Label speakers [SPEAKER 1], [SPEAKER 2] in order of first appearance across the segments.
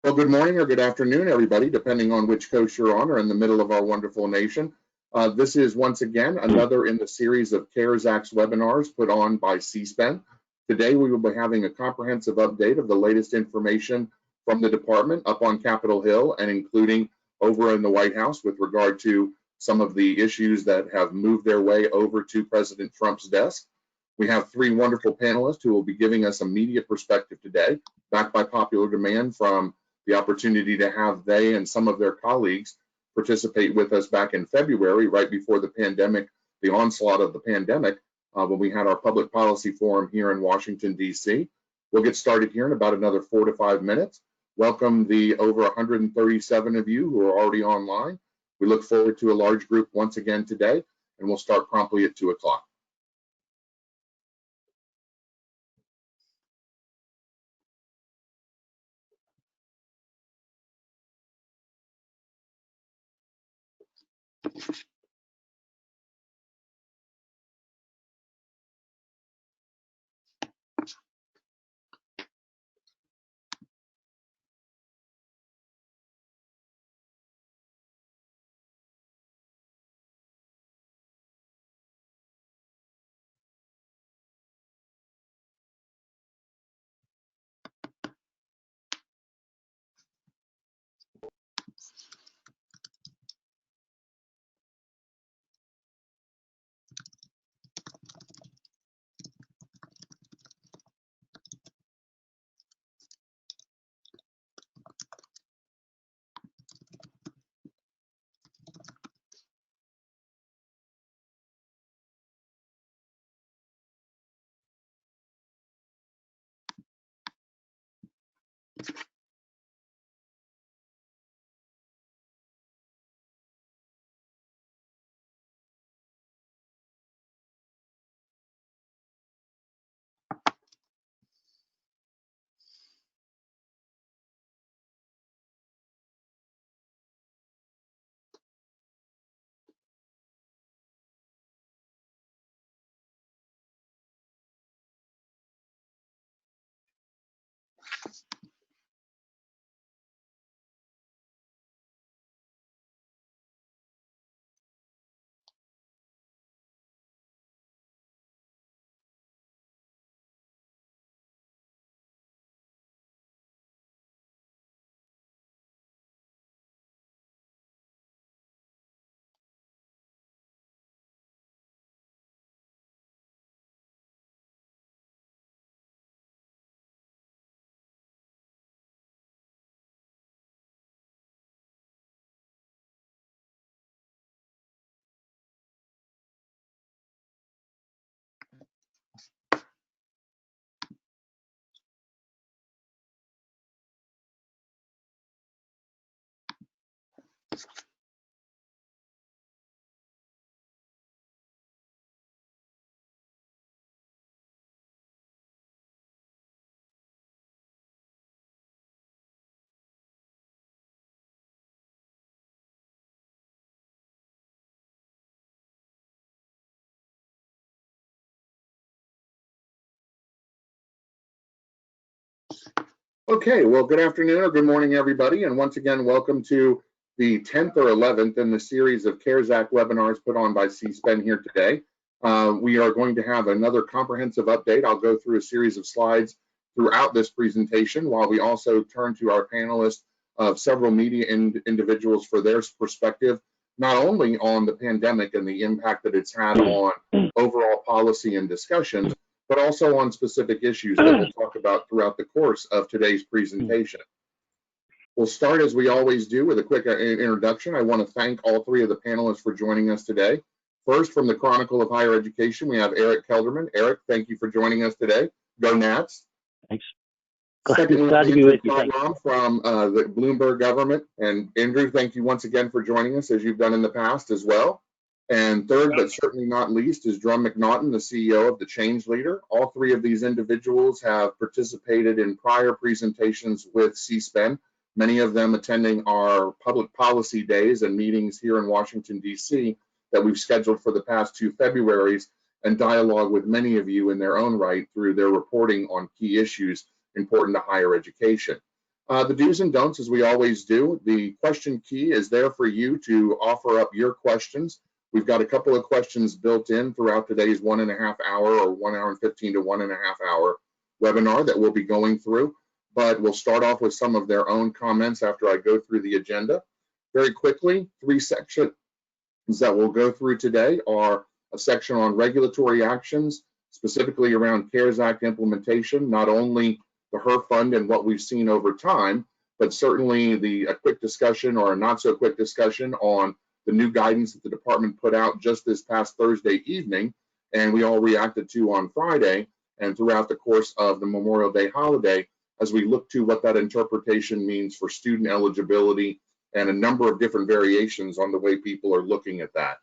[SPEAKER 1] Well, good morning or good afternoon, everybody, depending on which coast you're on or in the middle of our wonderful nation. This is once again another in the series of CARES Act webinars put on by CSPEN. Today, we will be having a comprehensive update of the latest information from the department up on Capitol Hill and including over in the White House with regard to some of the issues that have moved their way over to President Trump's desk. We have three wonderful panelists who will be giving us a media perspective today, backed by popular demand from the opportunity to have they and some of their colleagues participate with us back in February, right before the pandemic, the onslaught of the pandemic, when we had our public policy forum here in Washington, D.C. We'll get started here in about another 4 to 5 minutes. Welcome the over 137 of you who are already online. We look forward to a large group once again today, and we'll start promptly at 2 o'clock. Okay, well, good afternoon or good morning, everybody, and once again, welcome to the 10th or 11th in the series of CARES Act webinars put on by CSPEN here today. We are going to have another comprehensive update. I'll go through a series of slides throughout this presentation while we also turn to our panelists of several media individuals for their perspective, not only on the pandemic and the impact that it's had on overall policy and discussions, but also on specific issues that we'll talk about throughout the course of today's presentation. We'll start, as we always do, with a quick introduction. I want to thank all three of the panelists for joining us today. First, from the Chronicle of Higher Education, we have Eric Kelderman. Eric, thank you for joining us today. Go Nats.
[SPEAKER 2] Thanks.
[SPEAKER 1] Secondly,
[SPEAKER 2] Glad to be with you.
[SPEAKER 1] From the Bloomberg government. And Andrew, thank you once again for joining us, as you've done in the past as well. And third, but certainly not least, is Drum McNaughton, the CEO of the Change Leader. All three of these individuals have participated in prior presentations with CSPEN, many of them attending our public policy days and meetings here in Washington, D.C. that we've scheduled for the past 2 Februaries, and dialogue with many of you in their own right through their reporting on key issues important to higher education. The do's and don'ts, as we always do. The question key is there for you to offer up your questions. We've got a couple of questions built in throughout today's 1.5 hour or 1 hour and 15 to 1.5 hour webinar that we'll be going through. But we'll start off with some of their own comments after I go through the agenda. Very quickly, 3 sections that we'll go through today are a section on regulatory actions, specifically around CARES Act implementation, not only the HERF fund and what we've seen over time, but certainly a quick discussion or a not so quick discussion on the new guidance that the department put out just this past Thursday evening, and we all reacted to on Friday and throughout the course of the Memorial Day holiday, as we look to what that interpretation means for student eligibility and a number of different variations on the way people are looking at that.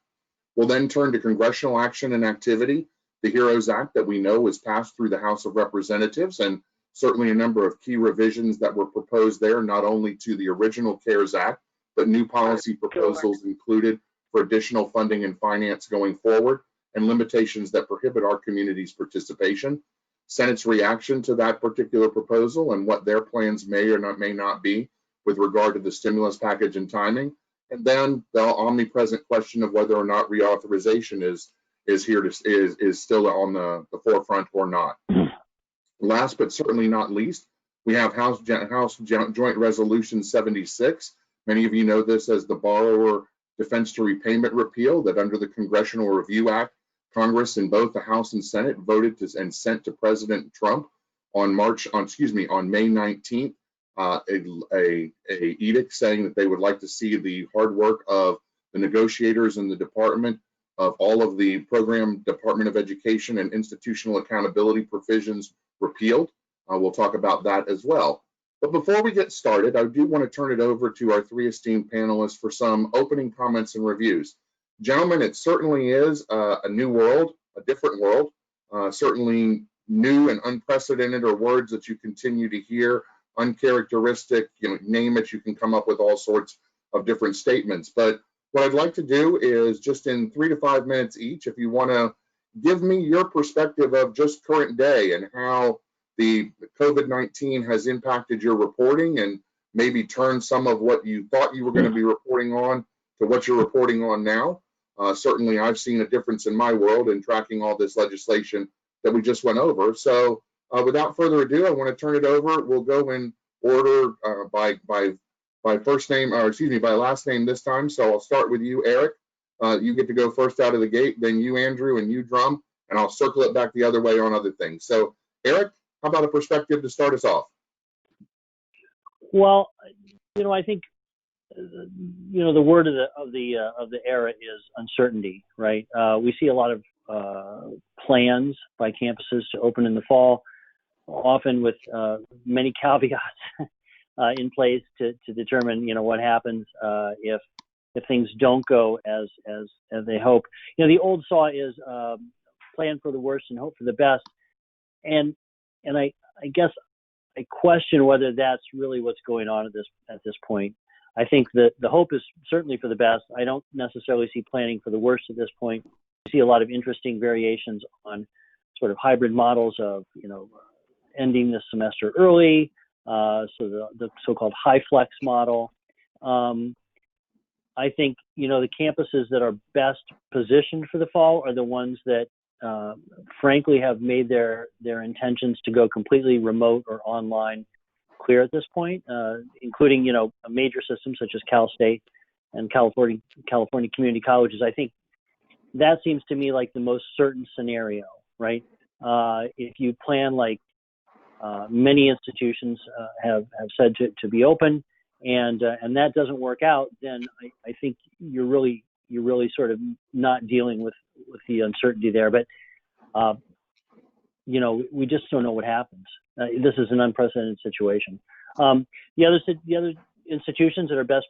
[SPEAKER 1] We'll then turn to congressional action and activity, the HEROES Act that we know was passed through the House of Representatives, and certainly a number of key revisions that were proposed there, not only to the original CARES Act, but new policy proposals included for additional funding and finance going forward, and limitations that prohibit our community's participation. Senate's reaction to that particular proposal and what their plans may or may not be with regard to the stimulus package and timing. And then the omnipresent question of whether or not reauthorization is still on the forefront or not. Last but certainly not least, we have House Joint Resolution 76. Many of you know this as the Borrower Defense to Repayment Repeal, that under the Congressional Review Act, Congress in both the House and Senate voted to and sent to President Trump on May 19th, a edict saying that they would like to see the hard work of the negotiators in the department of all of the program, Department of Education and institutional accountability provisions repealed. We'll talk about that as well. But before we get started, I do want to turn it over to our 3 esteemed panelists for some opening comments and reviews. Gentlemen, it certainly is a new world, a different world, certainly new and unprecedented are words that you continue to hear, uncharacteristic, name it, you can come up with all sorts of different statements. But what I'd like to do is just in 3 to 5 minutes each, if you want to give me your perspective of just current day and how the COVID-19 has impacted your reporting and maybe turned some of what you thought you were going to be reporting on to what you're reporting on now. Certainly, I've seen a difference in my world in tracking all this legislation that we just went over. So without further ado, I want to turn it over. We'll go in order by first name, or excuse me, by last name this time. So I'll start with you, Eric. You get to go first out of the gate, then you, Andrew, and you, Drum, and I'll circle it back the other way on other things. So, Eric, how about a perspective to start us off?
[SPEAKER 2] Well, I think the word of the era is uncertainty, right? We see a lot of plans by campuses to open in the fall, often with many caveats in place to determine what happens if things don't go as they hope. The old saw is plan for the worst and hope for the best, and I guess I question whether that's really what's going on at this point. I think that the hope is certainly for the best. I don't necessarily see planning for the worst at this point. I see a lot of interesting variations on sort of hybrid models of, ending this semester early, so the so-called high flex model. I think, the campuses that are best positioned for the fall are the ones that, frankly, have made their intentions to go completely remote or online clear at this point, including, major systems such as Cal State and California community colleges. I think that seems to me like the most certain scenario, right? If you plan like many institutions have said to be open, and that doesn't work out, then I think you're really sort of not dealing with the uncertainty there. But we just don't know what happens. This is an unprecedented situation. The other institutions that are best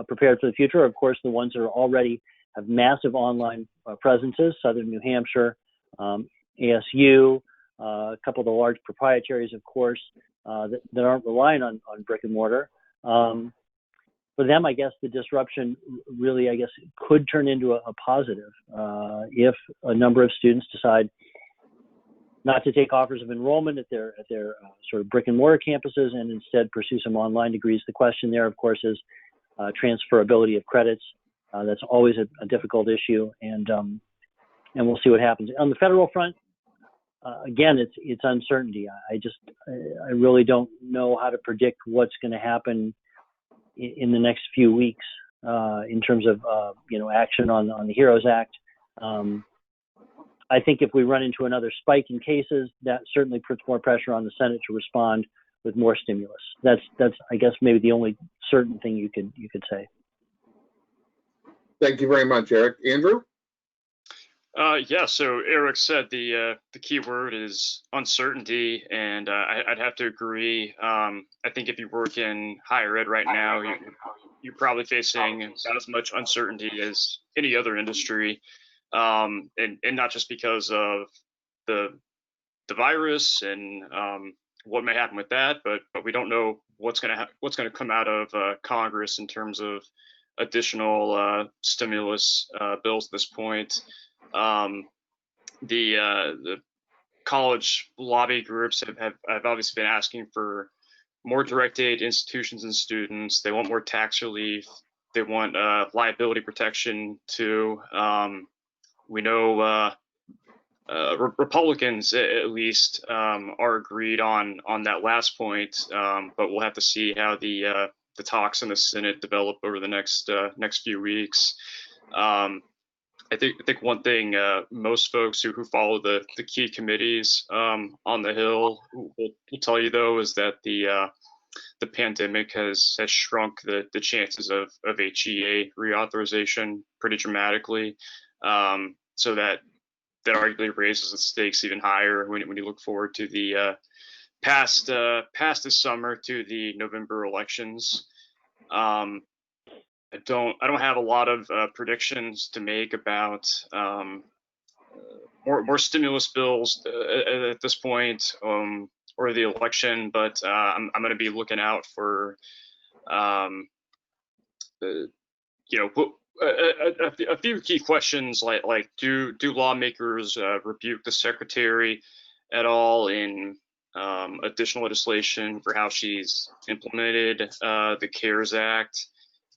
[SPEAKER 2] prepared for the future are, of course, the ones that are already have massive online presences. Southern New Hampshire, ASU, a couple of the large proprietaries, of course, that aren't relying on brick and mortar. For them, I guess the disruption really, could turn into a positive if a number of students decide, not to take offers of enrollment at their sort of brick and mortar campuses and instead pursue some online degrees. The question there, of course, is transferability of credits. That's always a difficult issue, and we'll see what happens. On the federal front, again, it's uncertainty. I really don't know how to predict what's going to happen in the next few weeks in terms of action on the HEROES Act. I think if we run into another spike in cases, that certainly puts more pressure on the Senate to respond with more stimulus. That's I guess maybe the only certain thing you could say.
[SPEAKER 1] Thank you very much, Eric. Andrew?
[SPEAKER 3] Yeah, so Eric said the key word is uncertainty, and I'd have to agree. I think if you work in higher ed right now, you're probably facing about as much uncertainty as any other industry, and not just because of the virus and what may happen with that, but we don't know what's going to come out of Congress in terms of additional stimulus bills at this point. The college lobby groups have obviously been asking for more direct aid institutions and students. They want more tax relief. They want liability protection too. We know Republicans at least are agreed on that last point, but we'll have to see how the talks in the Senate develop over the next few weeks. I think one thing most folks who follow the key committees on the Hill will tell you, though, is that the pandemic has shrunk the chances of HEA reauthorization pretty dramatically, so that arguably raises the stakes even higher when you look forward to the past this summer to the November elections. I don't have a lot of predictions to make about more stimulus bills at this point, or the election, but I'm going to be looking out for a few key questions like do lawmakers rebuke the secretary at all in additional legislation for how she's implemented the CARES Act?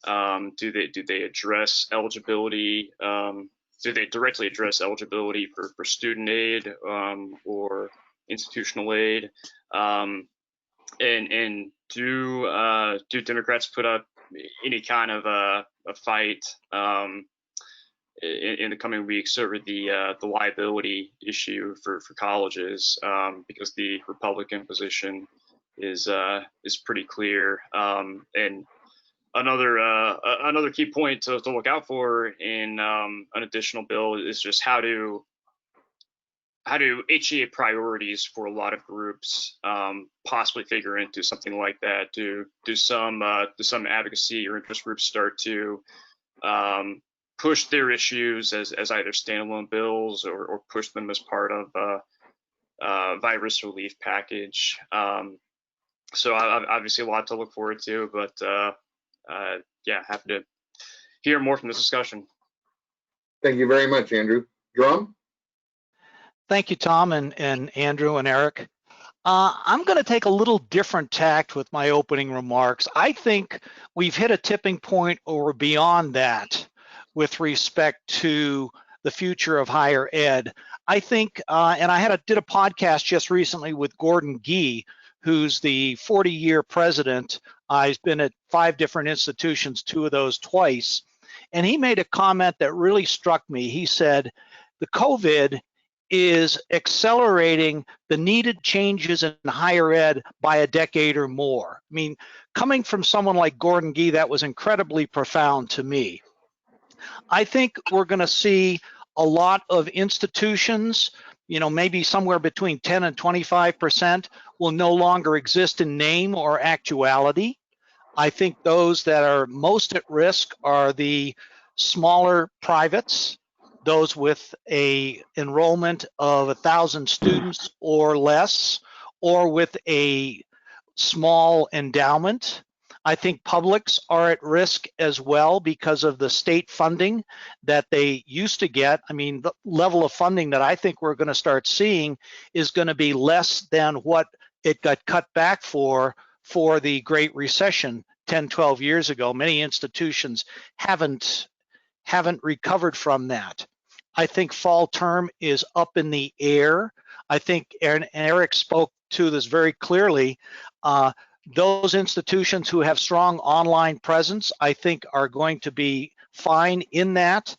[SPEAKER 3] Do they address eligibility? Do they directly address eligibility for student aid or institutional aid? And do Democrats put up any kind of a fight in the coming weeks over the liability issue for colleges, because the Republican position is pretty clear. And another key point to look out for in an additional bill is just how do HEA priorities for a lot of groups possibly figure into something like that? Do some advocacy or interest groups start to push their issues as either standalone bills or push them as part of a virus relief package? So obviously a lot to look forward to, but yeah, happy to hear more from this discussion.
[SPEAKER 1] Thank you very much, Andrew. Drum?
[SPEAKER 4] Thank you, Tom and Andrew and Eric. I'm going to take a little different tact with my opening remarks. I think we've hit a tipping point or beyond that with respect to the future of higher ed. I think, and I did a podcast just recently with Gordon Gee, who's the 40-year president. He's been at 5 different institutions, 2 of those twice. And he made a comment that really struck me. He said, the COVID is accelerating the needed changes in higher ed by a decade or more. I mean, coming from someone like Gordon Gee, that was incredibly profound to me. I think we're going to see a lot of institutions, maybe somewhere between 10 and 25% will no longer exist in name or actuality. I think those that are most at risk are the smaller privates, those with a enrollment of 1,000 students or less, or with a small endowment. I think publics are at risk as well because of the state funding that they used to get. I mean, the level of funding that I think we're going to start seeing is going to be less than what it got cut back for the Great Recession 10, 12 years ago. Many institutions haven't recovered from that. I think fall term is up in the air. I think Eric spoke to this very clearly. Those institutions who have strong online presence, I think, are going to be fine in that.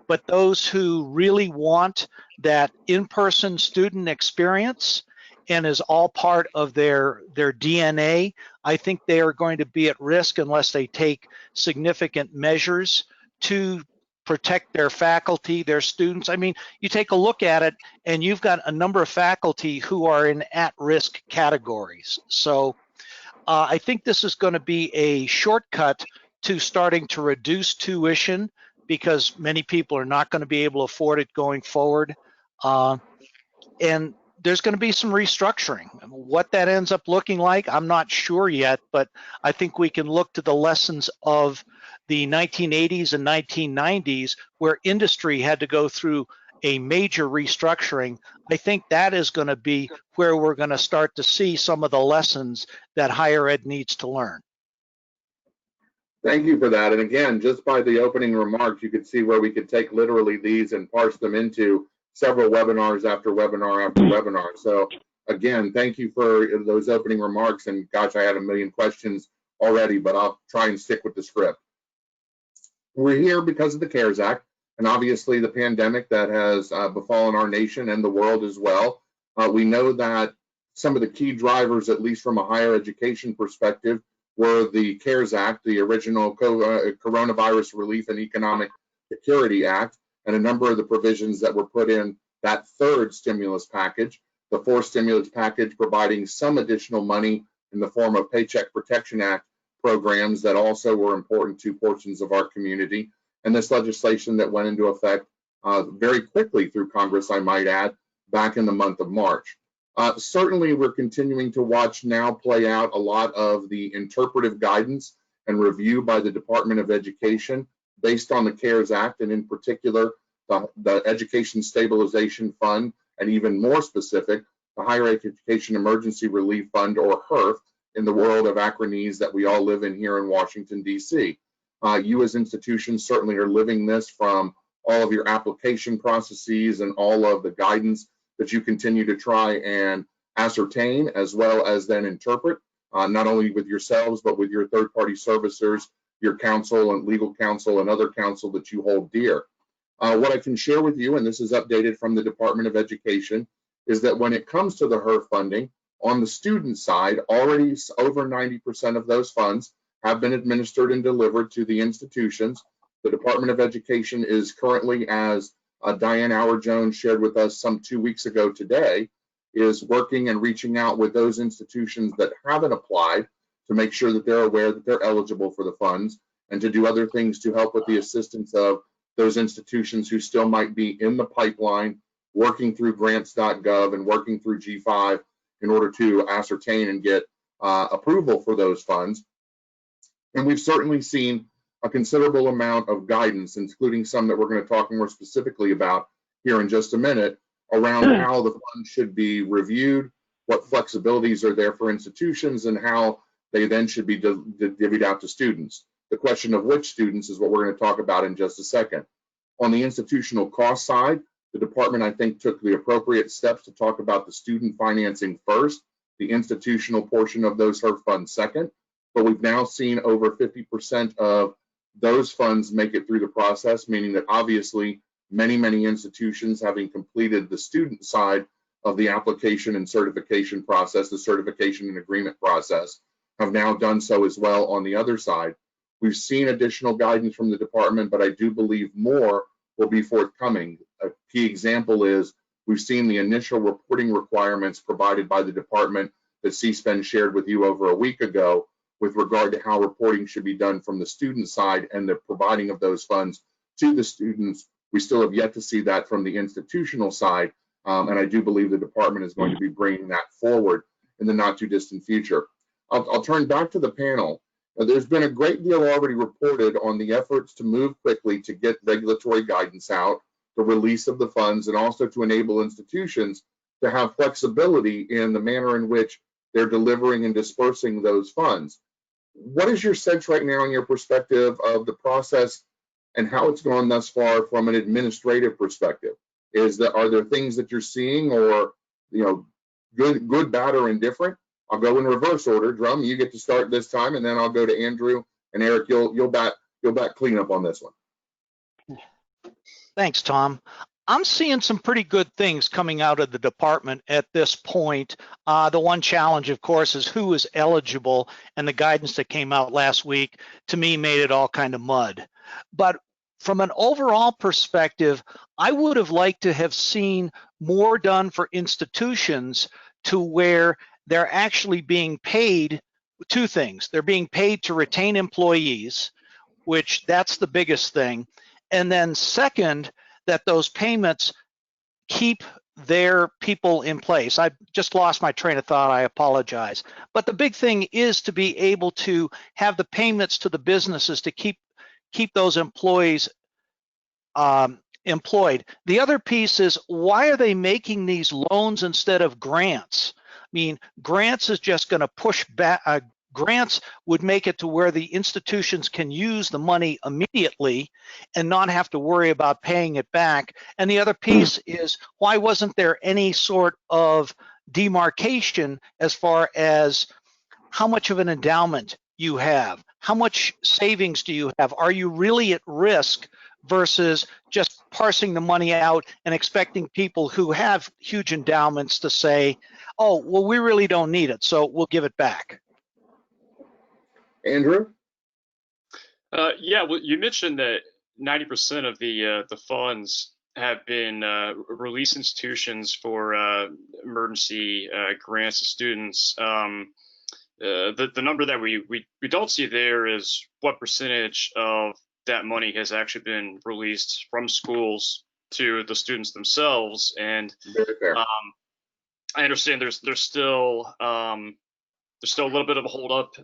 [SPEAKER 4] But those who really want that in-person student experience and is all part of their DNA, I think they are going to be at risk unless they take significant measures to protect their faculty, their students. I mean, you take a look at it and you've got a number of faculty who are in at-risk categories. So I think this is going to be a shortcut to starting to reduce tuition because many people are not going to be able to afford it going forward. And there's going to be some restructuring. What that ends up looking like, I'm not sure yet, but I think we can look to the lessons of the 1980s and 1990s where industry had to go through a major restructuring. I think that is going to be where we're going to start to see some of the lessons that higher ed needs to learn.
[SPEAKER 1] Thank you for that. And again, just by the opening remarks, you could see where we could take literally these and parse them into several webinars after webinar after webinar. So again, thank you for those opening remarks. And gosh, I had a million questions already, but I'll try and stick with the script. We're here because of the CARES Act, and obviously the pandemic that has befallen our nation and the world as well. We know that some of the key drivers, at least from a higher education perspective, were the CARES Act, the original Coronavirus Relief and Economic Security Act, and a number of the provisions that were put in that third stimulus package, the fourth stimulus package providing some additional money in the form of Paycheck Protection Act programs that also were important to portions of our community, and this legislation that went into effect very quickly through Congress, I might add, back in the month of March. Certainly, we're continuing to watch now play out a lot of the interpretive guidance and review by the Department of Education based on the CARES Act, and in particular, the Education Stabilization Fund, and even more specific, the Higher Education Emergency Relief Fund, or HERF, in the world of acronyms that we all live in here in Washington, D.C. You as institutions certainly are living this from all of your application processes and all of the guidance that you continue to try and ascertain, as well as then interpret, not only with yourselves, but with your third-party servicers, your counsel and legal counsel and other counsel that you hold dear. What I can share with you, and this is updated from the Department of Education, is that when it comes to the HERF funding, on the student side, already over 90% of those funds have been administered and delivered to the institutions. The Department of Education is currently, as Diane Howard-Jones shared with us some 2 weeks ago today, is working and reaching out with those institutions that haven't applied to make sure that they're aware that they're eligible for the funds, and to do other things to help with the assistance of those institutions who still might be in the pipeline, working through grants.gov and working through G5 in order to ascertain and get approval for those funds. And we've certainly seen a considerable amount of guidance, including some that we're going to talk more specifically about here in just a minute, around how the funds should be reviewed, what flexibilities are there for institutions, and how they then should be divvied out to students. The question of which students is what we're going to talk about in just a second. On the institutional cost side, the department, I think, took the appropriate steps to talk about the student financing first, the institutional portion of those HERF funds second, but we've now seen over 50% of those funds make it through the process, meaning that obviously many institutions, having completed the student side of the application and certification process, the certification and agreement process, have now done so as well on the other side. We've seen additional guidance from the department, but I do believe more will be forthcoming. A key example is we've seen the initial reporting requirements provided by the department that CSPEN shared with you over a week ago with regard to how reporting should be done from the student side and the providing of those funds to the students. We still have yet to see that from the institutional side, and I do believe the department is going to be bringing that forward in the not too distant future. I'll turn back to the panel There's been a great deal already reported on the efforts to move quickly to get regulatory guidance out, the release of the funds, and also to enable institutions to have flexibility in the manner in which they're delivering and dispersing those funds. What is your sense right now in your perspective of the process and how it's gone thus far from an administrative perspective? Are there things that you're seeing, or good, bad, or indifferent? I'll go in reverse order. Drum, you get to start this time, and then I'll go to Andrew and Eric. You'll back clean up on this one.
[SPEAKER 4] Thanks, Tom. I'm seeing some pretty good things coming out of the department at this point. The one challenge, of course, is who is eligible, and the guidance that came out last week, to me, made it all kind of mud. But from an overall perspective, I would have liked to have seen more done for institutions to where they're actually being paid two things. They're being paid to retain employees, which that's the biggest thing. And then second, that those payments keep their people in place. I just lost my train of thought, I apologize. But the big thing is to be able to have the payments to the businesses to keep those employees employed. The other piece is, why are they making these loans instead of grants? I mean, grants is just going to push back. Grants would make it to where the institutions can use the money immediately and not have to worry about paying it back. And the other piece is, why wasn't there any sort of demarcation as far as how much of an endowment you have? How much savings do you have? Are you really at risk versus just parsing the money out and expecting people who have huge endowments to say, oh, well, we really don't need it, so we'll give it back?
[SPEAKER 1] Andrew?
[SPEAKER 3] Yeah, well, you mentioned that 90% of the funds have been released institutions for emergency grants to students. The number that we don't see there is what percentage of that money has actually been released from schools to the students themselves. And I understand there's still a little bit of a holdup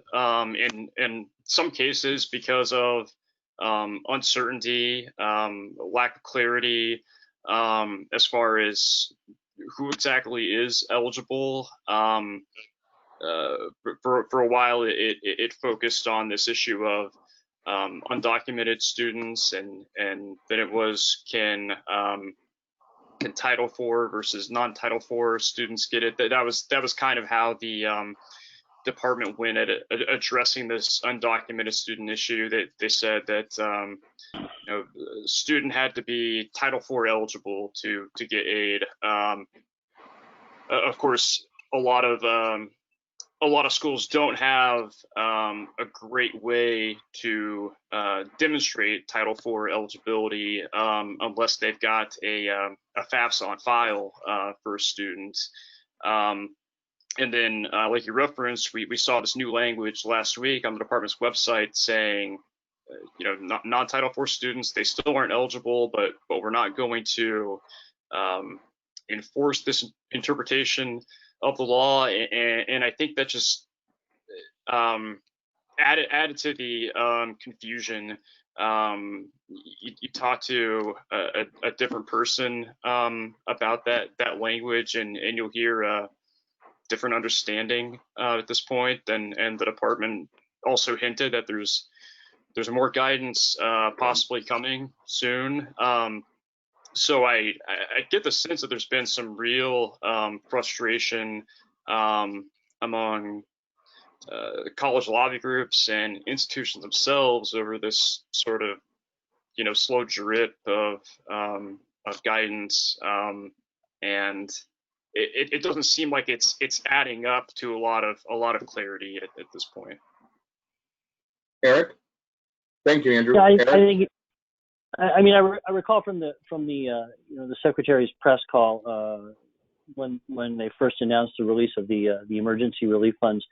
[SPEAKER 3] in some cases because of uncertainty, lack of clarity as far as who exactly is eligible. For a while, it focused on this issue of undocumented students, and then it was can Title IV versus non-Title IV students get it. That was kind of how the department went at addressing this undocumented student issue. That they said that a student had to be Title IV eligible to get aid. Of course, a lot of schools don't have a great way to demonstrate Title IV eligibility unless they've got a FAFSA on file for a student. And then, like you referenced, we saw this new language last week on the department's website saying, non-Title IV students, they still aren't eligible, but we're not going to enforce this interpretation of the law. And I think that just added to the confusion. You talk to a different person about that language, and you'll hear different understanding at this point. And the department also hinted that there's more guidance possibly coming soon. So I get the sense that there's been some real frustration among college lobby groups and institutions themselves over this sort of slow drip of guidance, and it doesn't seem like it's adding up to a lot of clarity at this point.
[SPEAKER 1] Eric? Thank you, Andrew.
[SPEAKER 2] Yeah, I
[SPEAKER 1] Eric?
[SPEAKER 2] think. I mean, I recall from the the secretary's press call when they first announced the release of the emergency relief funds,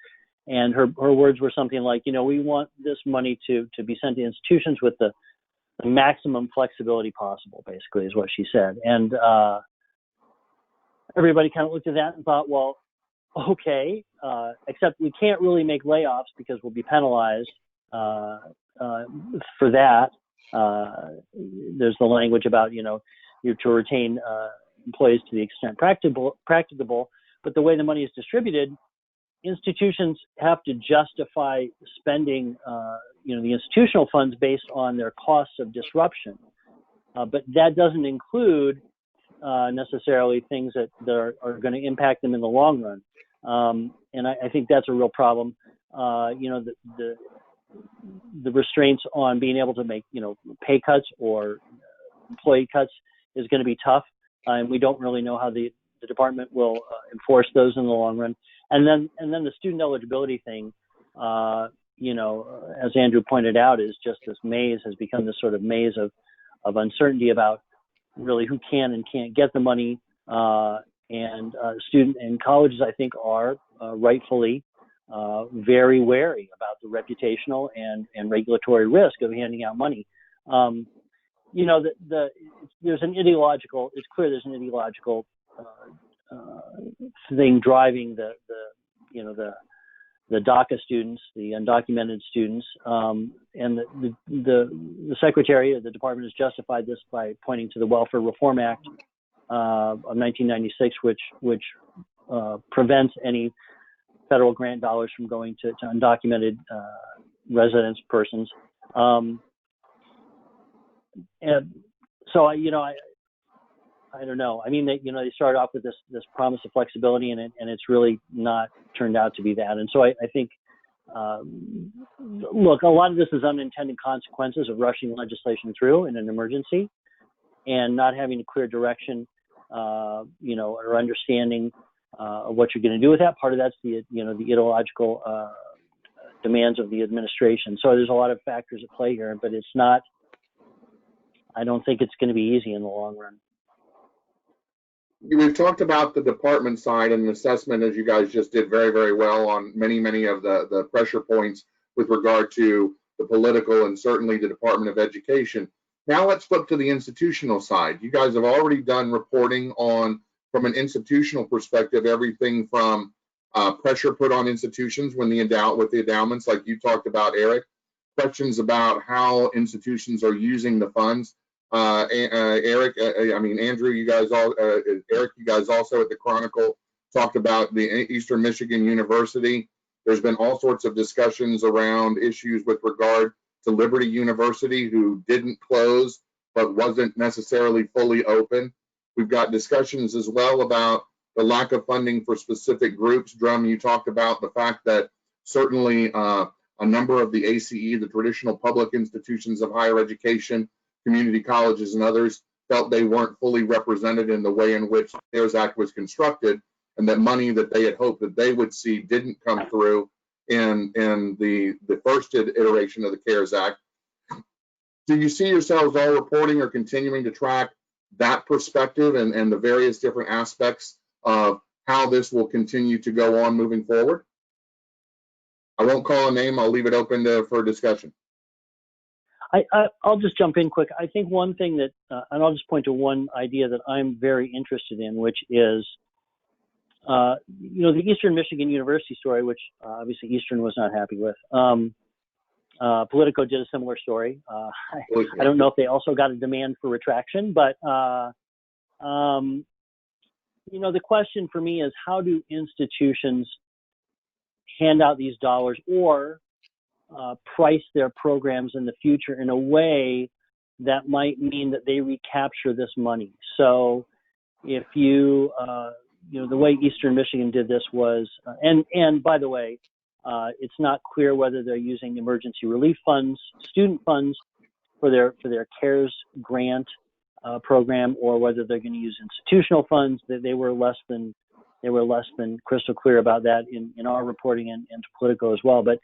[SPEAKER 2] and her words were something like, we want this money to be sent to institutions with the maximum flexibility possible, basically, is what she said. And everybody kind of looked at that and thought, well, okay, except we can't really make layoffs because we'll be penalized. for that. There's the language about, you're to retain employees to the extent practicable, but the way the money is distributed, institutions have to justify spending, the institutional funds based on their costs of disruption. But that doesn't include necessarily things that are going to impact them in the long run. And I think that's a real problem. The restraints on being able to make, pay cuts or employee cuts is going to be tough. And we don't really know how the department will enforce those in the long run. And then the student eligibility thing, as Andrew pointed out, is just this maze, has become this sort of maze of uncertainty about really who can and can't get the money. And student and colleges, I think, are rightfully very wary about the reputational and regulatory risk of handing out money. There's an ideological. It's clear there's an ideological thing driving the DACA students, the undocumented students, and the secretary of the department has justified this by pointing to the Welfare Reform Act of 1996, which prevents any federal grant dollars from going to undocumented residents, persons. And so I don't know. I mean, they started off with this promise of flexibility, and it's really not turned out to be that. And so I think, look, a lot of this is unintended consequences of rushing legislation through in an emergency, and not having a clear direction, or understanding of what you're going to do with that. Part of that's the ideological demands of the administration. So there's a lot of factors at play here, but it's not. I don't think it's going to be easy in the long run.
[SPEAKER 1] We've talked about the department side and assessment, as you guys just did very, very well on many of the pressure points with regard to the political and certainly the Department of Education. Now let's flip to the institutional side. You guys have already done reporting on, from an institutional perspective, everything from pressure put on institutions with the endowments, like you talked about, Eric, questions about how institutions are using the funds. Andrew, you guys all, Eric, you guys also at the Chronicle talked about the Eastern Michigan University. There's been all sorts of discussions around issues with regard to Liberty University, who didn't close, but wasn't necessarily fully open. We've got discussions as well about the lack of funding for specific groups. Drum, you talked about the fact that certainly a number of the ACE, the traditional public institutions of higher education, community colleges and others, felt they weren't fully represented in the way in which the CARES Act was constructed, and that money that they had hoped that they would see didn't come through in the first iteration of the CARES Act. Do you see yourselves all reporting or continuing to track that perspective and the various different aspects of how this will continue to go on moving forward? I won't call a name. I'll leave it open for discussion.
[SPEAKER 2] I'll just jump in quick. I think one thing that, and I'll just point to one idea that I'm very interested in, which is, the Eastern Michigan University story, which obviously Eastern was not happy with. Politico did a similar story. I don't know if they also got a demand for retraction, but the question for me is, how do institutions hand out these dollars or price their programs in the future in a way that might mean that they recapture this money? So if you, the way Eastern Michigan did this was, and by the way, it's not clear whether they're using emergency relief funds, student funds for their CARES grant program, or whether they're going to use institutional funds. They were less than crystal clear about that in our reporting and to Politico as well. But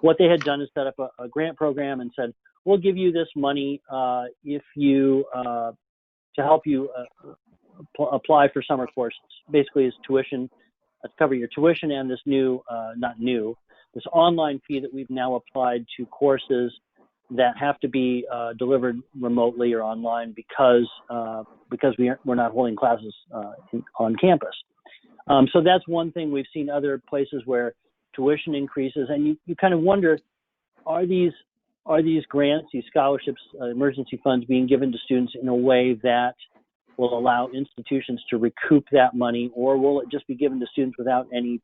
[SPEAKER 2] what they had done is set up a grant program and said, we'll give you this money if you to help you apply for summer courses. Basically, it's tuition to cover your tuition and this this online fee that we've now applied to courses that have to be delivered remotely or online because we're not holding classes on campus. So that's one thing. We've seen other places where tuition increases, and you kind of wonder, are these grants, these scholarships, emergency funds being given to students in a way that will allow institutions to recoup that money, or will it just be given to students without any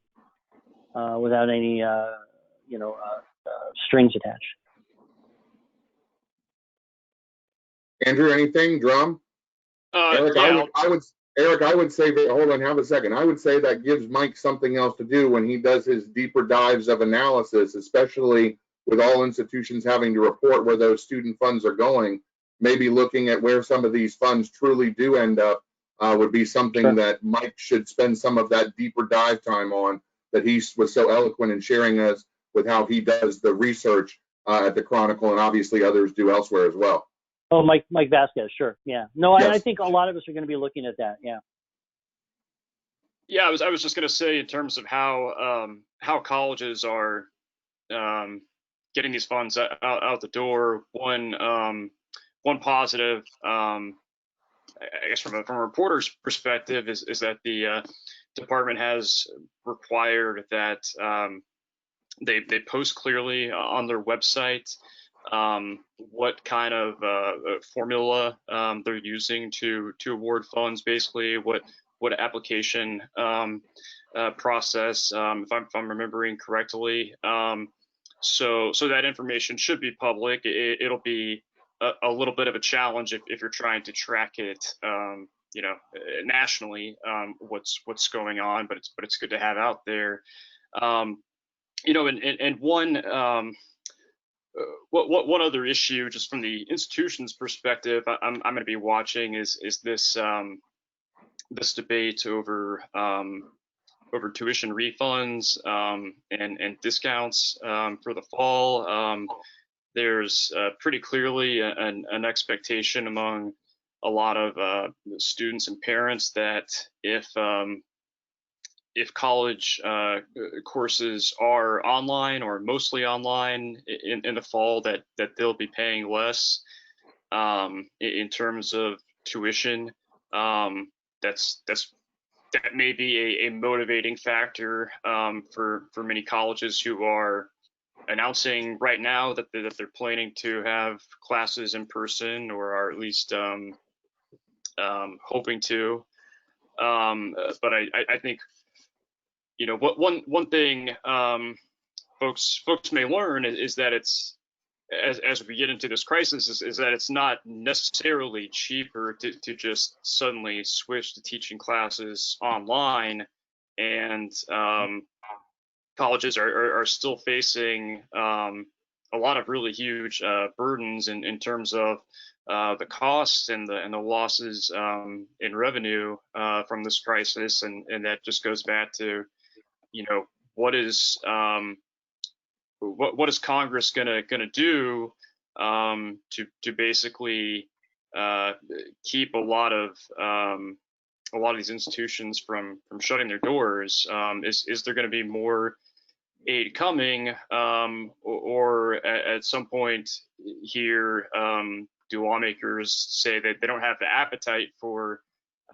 [SPEAKER 2] strings attached?
[SPEAKER 1] Andrew, anything? Drum? Eric,
[SPEAKER 3] Yeah,
[SPEAKER 1] Eric, I would say that, hold on, have a second. I would say that gives Mike something else to do when he does his deeper dives of analysis, especially with all institutions having to report where those student funds are going. Maybe looking at where some of these funds truly do end up would be something
[SPEAKER 2] Sure.
[SPEAKER 1] that Mike should spend some of that deeper dive time on, that he was so eloquent in sharing us with how he does the research at the Chronicle, and obviously others do elsewhere as well.
[SPEAKER 2] Oh, Mike Vasquez, sure, yeah. No,
[SPEAKER 1] Yes.
[SPEAKER 2] I think a lot of us are going to be looking at that, yeah.
[SPEAKER 3] Yeah, I was just going to say, in terms of how colleges are getting these funds out the door. One positive, I guess from a reporter's perspective, is that the department has required that they post clearly on their website what kind of formula they're using to award funds, basically what application process, if I'm remembering correctly. So that information should be public. It'll be a little bit of a challenge if you're trying to track it, nationally, what's going on, but it's good to have out there. And one one other issue, just from the institution's perspective, I'm going to be watching is this this debate over tuition refunds and discounts for the fall. There's pretty clearly an expectation among a lot of students and parents that if college courses are online or mostly online in the fall, that they'll be paying less in terms of tuition. That may be a motivating factor for many colleges who are announcing right now that they're planning to have classes in person, or are at least hoping to. But I think, one thing folks may learn is that it's, as we get into this crisis, is that it's not necessarily cheaper to just suddenly switch to teaching classes online, and colleges are still facing a lot of really huge burdens in terms of the costs and the losses in revenue from this crisis, and that just goes back to, what is Congress gonna do to basically keep a lot of these institutions from shutting their doors? Is there going to be more aid coming, or at some point here, do lawmakers say that they don't have the appetite for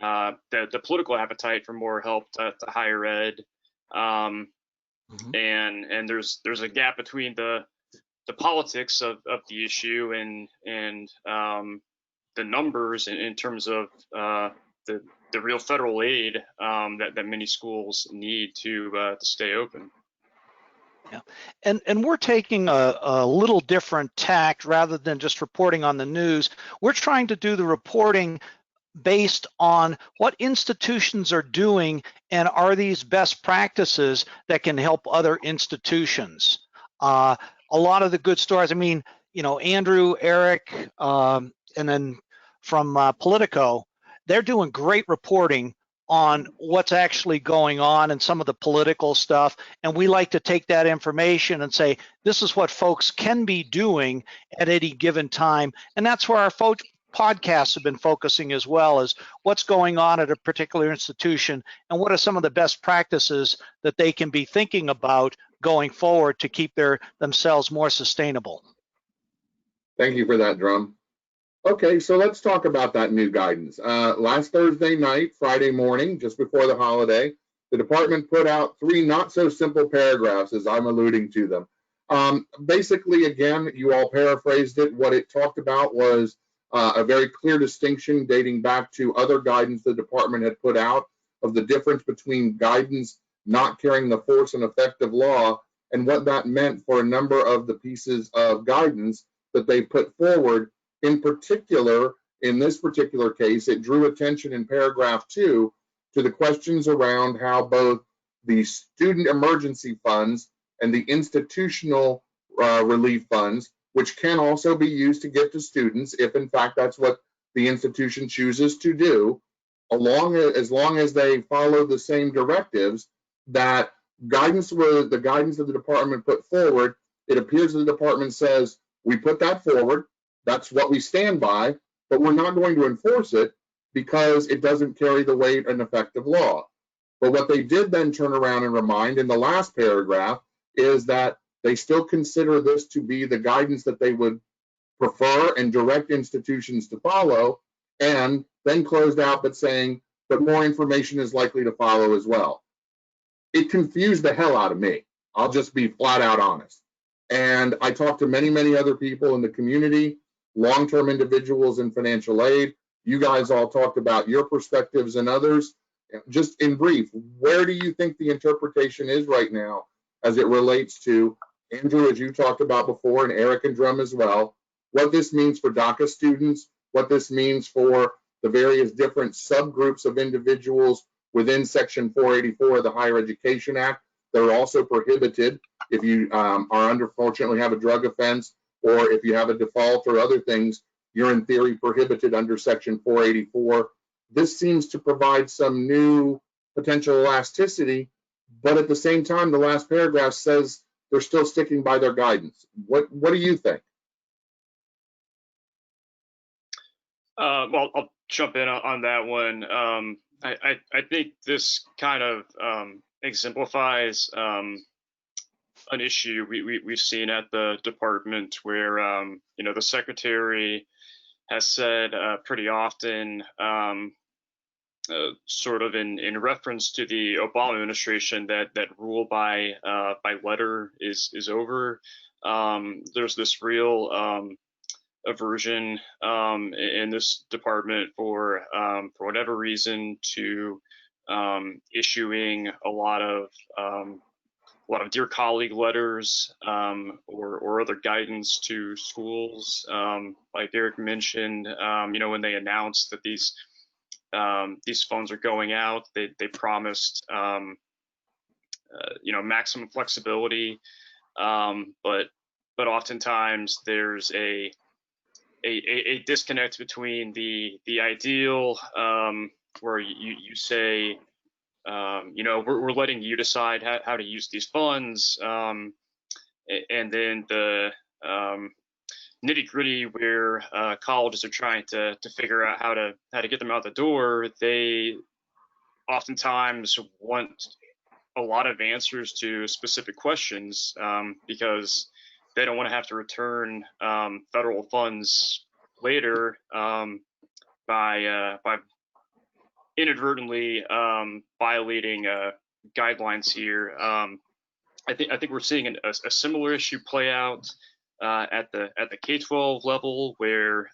[SPEAKER 3] the political appetite for more help to higher ed? And there's a gap between the politics of the issue and the numbers in terms of the real federal aid that many schools need to stay open.
[SPEAKER 4] Yeah, and we're taking a little different tact. Rather than just reporting on the news, we're trying to do the reporting based on what institutions are doing, and are these best practices that can help other institutions. A lot of the good stories, I mean, Andrew, Eric, and then from Politico, they're doing great reporting on what's actually going on and some of the political stuff. And we like to take that information and say, this is what folks can be doing at any given time. And that's where our podcasts have been focusing as well, as what's going on at a particular institution and what are some of the best practices that they can be thinking about going forward to keep themselves more sustainable.
[SPEAKER 1] Thank you for that, Drum. Okay, so let's talk about that new guidance. Last Thursday night, Friday morning, just before the holiday, the department put out 3 not so simple paragraphs, as I'm alluding to them. Basically, again, you all paraphrased it. What it talked about was a very clear distinction dating back to other guidance the department had put out of the difference between guidance not carrying the force and effect of law and what that meant for a number of the pieces of guidance that they put forward. In particular, in this particular case, it drew attention in paragraph 2 to the questions around how both the student emergency funds and the institutional relief funds, which can also be used to give to students if in fact that's what the institution chooses to do, as long as they follow the same directives, that guidance was the guidance that the department put forward. It appears the department says, we put that forward, that's what we stand by, but we're not going to enforce it because it doesn't carry the weight and effect of law. But what they did then turn around and remind in the last paragraph is that they still consider this to be the guidance that they would prefer and direct institutions to follow, and then closed out but saying, but more information is likely to follow as well. It confused the hell out of me. I'll just be flat out honest. And I talked to many, many other people in the community, long-term individuals in financial aid. You guys all talked about your perspectives and others. Just in brief, where do you think the interpretation is right now as it relates to, Andrew, as you talked about before, and Eric and Drum as well, what this means for DACA students, what this means for the various different subgroups of individuals within Section 484 of the Higher Education Act that are also prohibited if you unfortunately have a drug offense, or if you have a default or other things, you're in theory prohibited under Section 484. This seems to provide some new potential elasticity, but at the same time, the last paragraph says they're still sticking by their guidance. What do you think?
[SPEAKER 3] Well, I'll jump in on that one. I think this kind of exemplifies an issue we've seen at the department where, you know, the secretary has said pretty often, sort of in reference to the Obama administration, that rule by letter is over. There's this real aversion in this department for whatever reason to issuing a lot of dear colleague letters or other guidance to schools. Like Eric mentioned, you know, when they announced that these funds are going out, they promised you know, maximum flexibility, but oftentimes there's a disconnect between the ideal, where you say, you know, we're letting you decide how to use these funds, and then the nitty gritty where colleges are trying to figure out how to get them out the door. They oftentimes want a lot of answers to specific questions, because they don't want to have to return federal funds later by inadvertently violating guidelines here. I think we're seeing a similar issue play out at the K-12 level, where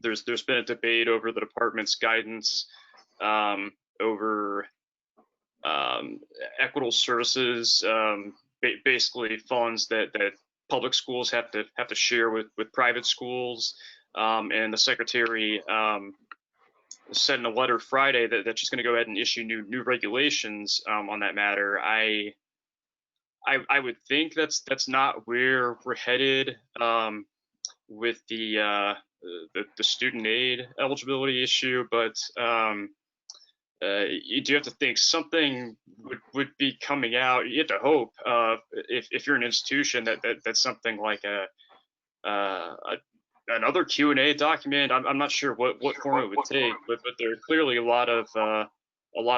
[SPEAKER 3] there's been a debate over the department's guidance over equitable services, basically funds that public schools have to share with private schools, and the secretary said in a letter Friday that she's going to go ahead and issue new regulations on that matter. I would think that's not where we're headed with the student aid eligibility issue, but you do have to think something would be coming out. You have to hope, if you're an institution, that's something like another Q&A document. I'm not sure what form it would take, but there are clearly a lot of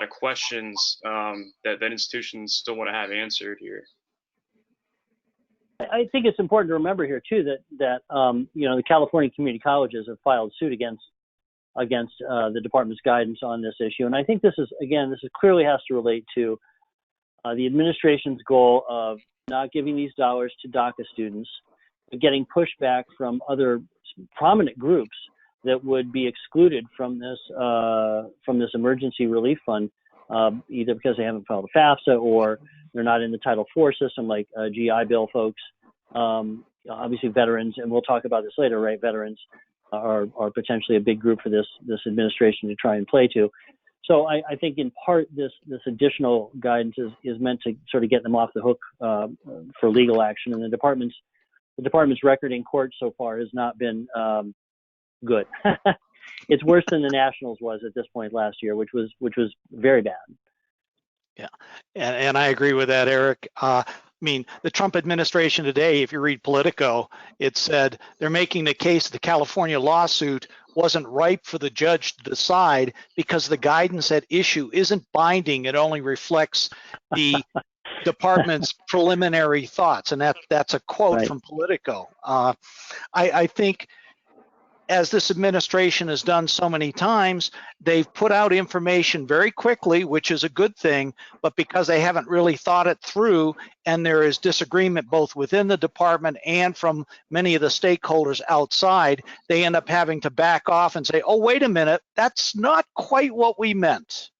[SPEAKER 3] questions that institutions still want to have answered here.
[SPEAKER 2] I think it's important to remember here too that you know, the California community colleges have filed suit against the department's guidance on this issue, and I think this clearly has to relate to the administration's goal of not giving these dollars to DACA students, but getting pushback from other prominent groups that would be excluded from this emergency relief fund, either because they haven't filed a FAFSA or they're not in the Title IV system, like GI Bill folks. Obviously, veterans, and we'll talk about this later, right? Veterans are potentially a big group for this administration to try and play to. So I think in part this additional guidance is meant to sort of get them off the hook for legal action. And the department's record in court so far has not been good. It's worse than the Nationals was at this point last year, which was very bad.
[SPEAKER 4] Yeah, and I agree with that, Eric. I mean, the Trump administration today, if you read Politico, it said they're making the case that the California lawsuit wasn't ripe for the judge to decide because the guidance at issue isn't binding. It only reflects the department's preliminary thoughts. And that's a quote from Politico. I think, as this administration has done so many times, they've put out information very quickly, which is a good thing, but because they haven't really thought it through and there is disagreement both within the department and from many of the stakeholders outside, they end up having to back off and say, oh, wait a minute, that's not quite what we meant.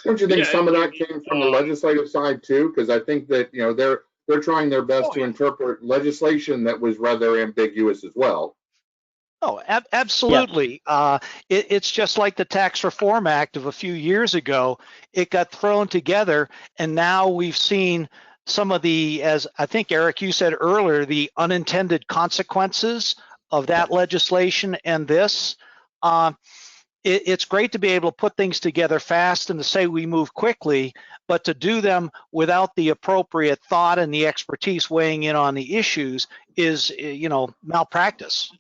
[SPEAKER 1] Don't you think some of that came from the legislative side too? Because I think that, you know, they're trying their best to interpret legislation that was rather ambiguous as well.
[SPEAKER 4] Oh, absolutely. Yeah. It's just like the Tax Reform Act of a few years ago. It got thrown together, and now we've seen some of the, as I think, Eric, you said earlier, the unintended consequences of that legislation and this. It's great to be able to put things together fast and to say we move quickly, but to do them without the appropriate thought and the expertise weighing in on the issues is, you know, malpractice.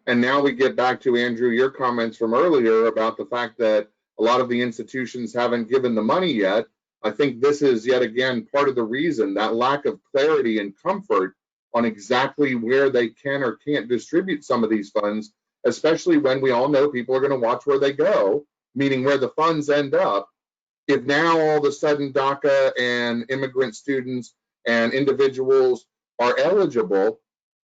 [SPEAKER 1] And now we get back to, Andrew, your comments from earlier about the fact that a lot of the institutions haven't given the money yet. I think this is yet again part of the reason, that lack of clarity and comfort on exactly where they can or can't distribute some of these funds, especially when we all know people are going to watch where they go, meaning where the funds end up. If now all of a sudden DACA and immigrant students and individuals are eligible,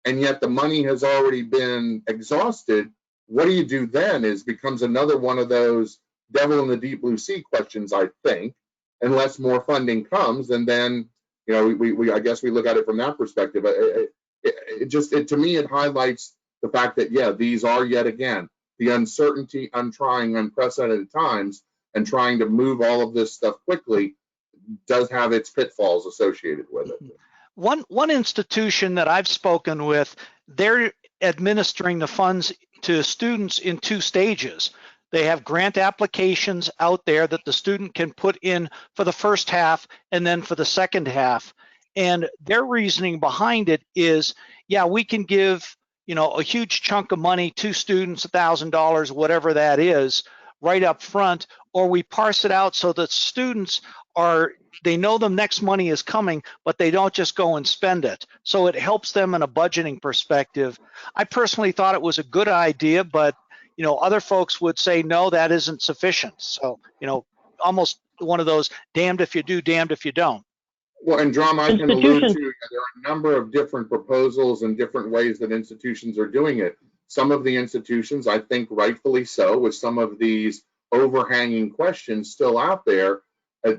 [SPEAKER 1] and yet the money has already been exhausted, what do you do then? Becomes another one of those devil in the deep blue sea questions, I think, unless more funding comes. And then, you know, I guess we look at it from that perspective. To me, it highlights the fact that, yeah, these are yet again the uncertainty, trying unprecedented times, and trying to move all of this stuff quickly does have its pitfalls associated with it.
[SPEAKER 4] One institution that I've spoken with, they're administering the funds to students in 2 stages. They have grant applications out there that the student can put in for the first half and then for the second half. And their reasoning behind it is, yeah, we can give, you know, a huge chunk of money to students, $1,000, whatever that is, right up front, or we parse it out so that students they know the next money is coming, but they don't just go and spend it. So it helps them in a budgeting perspective. I personally thought it was a good idea, but, you know, other folks would say, no, that isn't sufficient. So, you know, almost one of those damned if you do, damned if you don't.
[SPEAKER 1] Well, and Drum, I can allude to, there are a number of different proposals and different ways that institutions are doing it. Some of the institutions, I think rightfully so, with some of these overhanging questions still out there,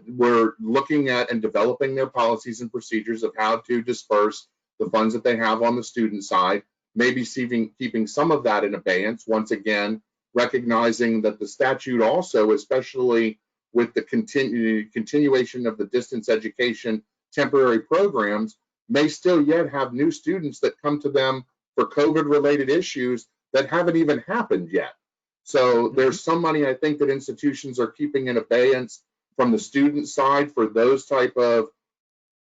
[SPEAKER 1] we're looking at and developing their policies and procedures of how to disperse the funds that they have on the student side, maybe keeping some of that in abeyance, once again, recognizing that the statute also, especially with the continuation of the distance education temporary programs, may still yet have new students that come to them for COVID-related issues that haven't even happened yet. So there's some money, I think, that institutions are keeping in abeyance from the student side for those type of,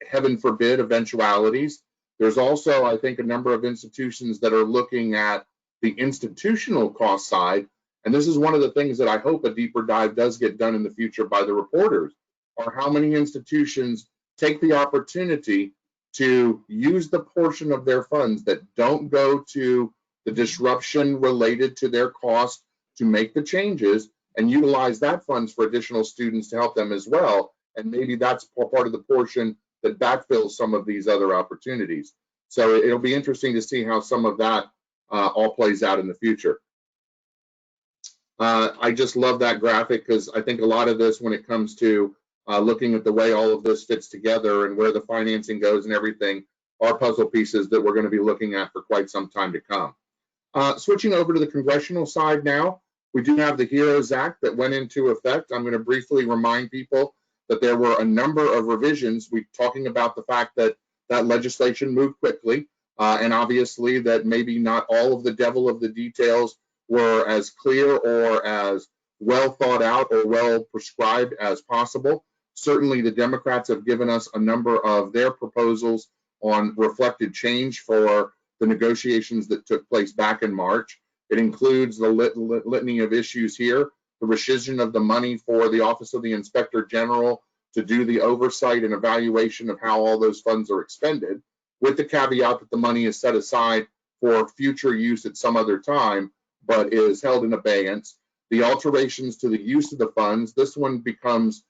[SPEAKER 1] heaven forbid, eventualities. There's also, I think, a number of institutions that are looking at the institutional cost side. And this is one of the things that I hope a deeper dive does get done in the future by the reporters, are how many institutions take the opportunity to use the portion of their funds that don't go to the disruption related to their cost to make the changes, and utilize that funds for additional students to help them as well. And maybe that's part of the portion that backfills some of these other opportunities. So it'll be interesting to see how some of that all plays out in the future. I just love that graphic because I think a lot of this, when it comes to looking at the way all of this fits together and where the financing goes and everything, are puzzle pieces that we're going to be looking at for quite some time to come. Switching over to the congressional side now, we do have the HEROES Act that went into effect. I'm going to briefly remind people that there were a number of revisions. We're talking about the fact that that legislation moved quickly, and obviously that maybe not all of the devil of the details were as clear or as well thought out or well prescribed as possible. Certainly the Democrats have given us a number of their proposals on reflected change for the negotiations that took place back in March. It includes the litany of issues here, the rescission of the money for the Office of the Inspector General to do the oversight and evaluation of how all those funds are expended, with the caveat that the money is set aside for future use at some other time, but is held in abeyance. The alterations to the use of the funds, this one becomes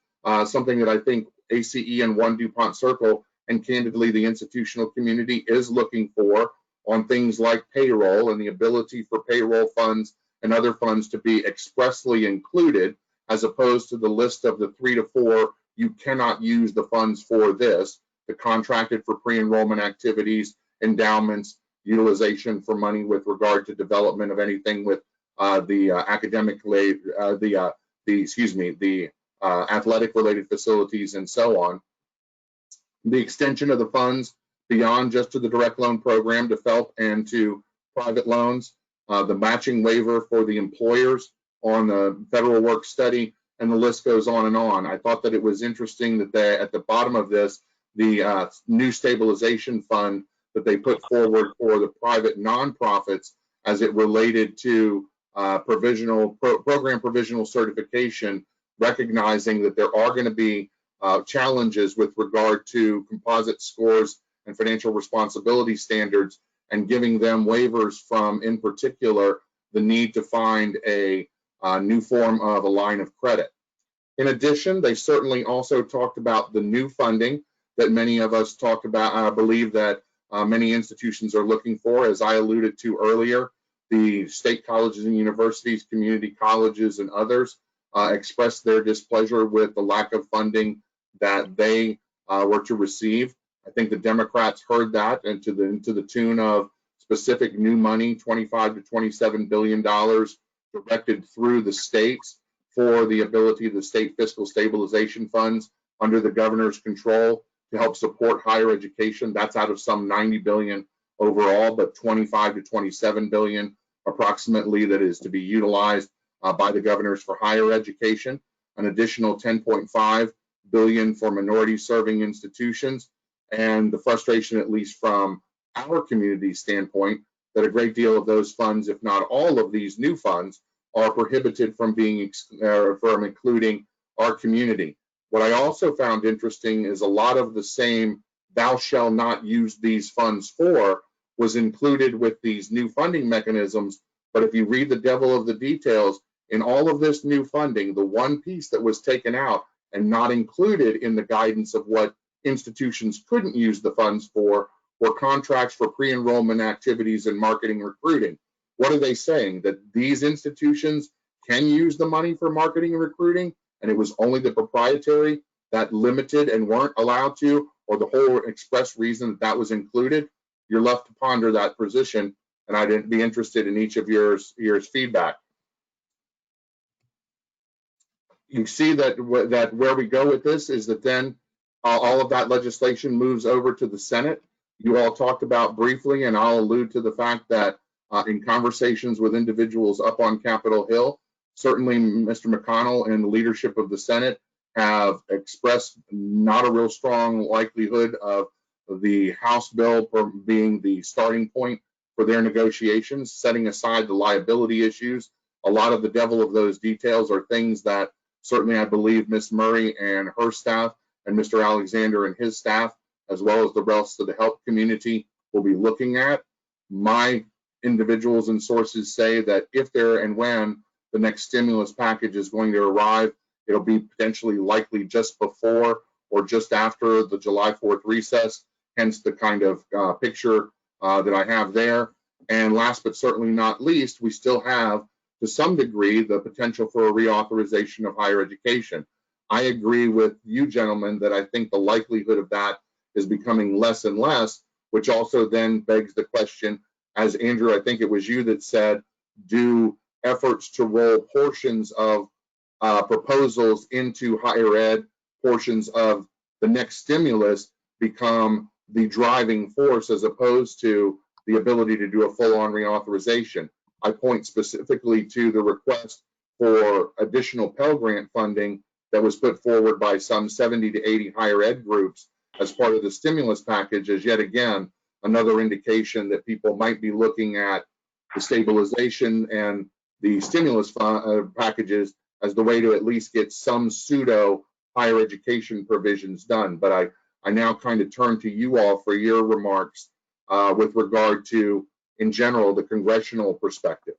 [SPEAKER 1] something that I think ACE and One DuPont Circle and candidly the institutional community is looking for on things like payroll and the ability for payroll funds and other funds to be expressly included, as opposed to the list of the 3 to 4, you cannot use the funds for this, the contracted for pre-enrollment activities, endowments, utilization for money with regard to development of anything with the athletic related facilities and so on. The extension of the funds beyond just to the direct loan program to FELP and to private loans, the matching waiver for the employers on the federal work study, and the list goes on and on. I thought that it was interesting that they, at the bottom of this, the new stabilization fund that they put forward for the private nonprofits as it related to program provisional certification, recognizing that there are going to be challenges with regard to composite scores and financial responsibility standards, and giving them waivers from, in particular, the need to find a new form of a line of credit. In addition, they certainly also talked about the new funding that many of us talked about. I believe that many institutions are looking for, as I alluded to earlier. The state colleges and universities, community colleges, and others expressed their displeasure with the lack of funding that they were to receive. I think the Democrats heard that, and to the tune of specific new money, $25 to $27 billion directed through the states for the ability of the state fiscal stabilization funds under the governor's control to help support higher education. That's out of some $90 billion overall, but $25 to $27 billion approximately that is to be utilized by the governors for higher education. An additional $10.5 billion for minority serving institutions, and the frustration, at least from our community standpoint, that a great deal of those funds, if not all of these new funds, are prohibited from being from including our community. What I also found interesting is a lot of the same "thou shalt not use these funds for" was included with these new funding mechanisms. But if you read the devil of the details, in all of this new funding, the one piece that was taken out and not included in the guidance of what institutions couldn't use the funds for were contracts for pre-enrollment activities and marketing recruiting. What are they saying? That these institutions can use the money for marketing and recruiting, and it was only the proprietary that limited and weren't allowed to, or the whole express reason that that was included? You're left to ponder that position, and I'd be interested in each of yours feedback. You see that where we go with this is that then all of that legislation moves over to the Senate. You all talked about briefly, and I'll allude to the fact that in conversations with individuals up on Capitol Hill, certainly Mr. McConnell and the leadership of the Senate have expressed not a real strong likelihood of the House bill being the starting point for their negotiations, setting aside the liability issues. A lot of the devil of those details are things that certainly I believe Ms. Murray and her staff and Mr. Alexander and his staff, as well as the rest of the health community, will be looking at. My individuals and sources say that if there and when the next stimulus package is going to arrive. It'll be potentially likely just before or just after the July 4th recess, hence the kind of picture that I have there. And last but certainly not least, we still have, to some degree, the potential for a reauthorization of higher education. I agree with you gentlemen that I think the likelihood of that is becoming less and less, which also then begs the question, as Andrew, I think it was you that said, do efforts to roll portions of proposals into higher ed, portions of the next stimulus, become the driving force as opposed to the ability to do a full-on reauthorization? I point specifically to the request for additional Pell Grant funding that was put forward by some 70 to 80 higher ed groups as part of the stimulus package as yet again another indication that people might be looking at the stabilization and the stimulus packages as the way to at least get some pseudo higher education provisions done. But I now kind of turn to you all for your remarks with regard to, in general, the congressional perspective.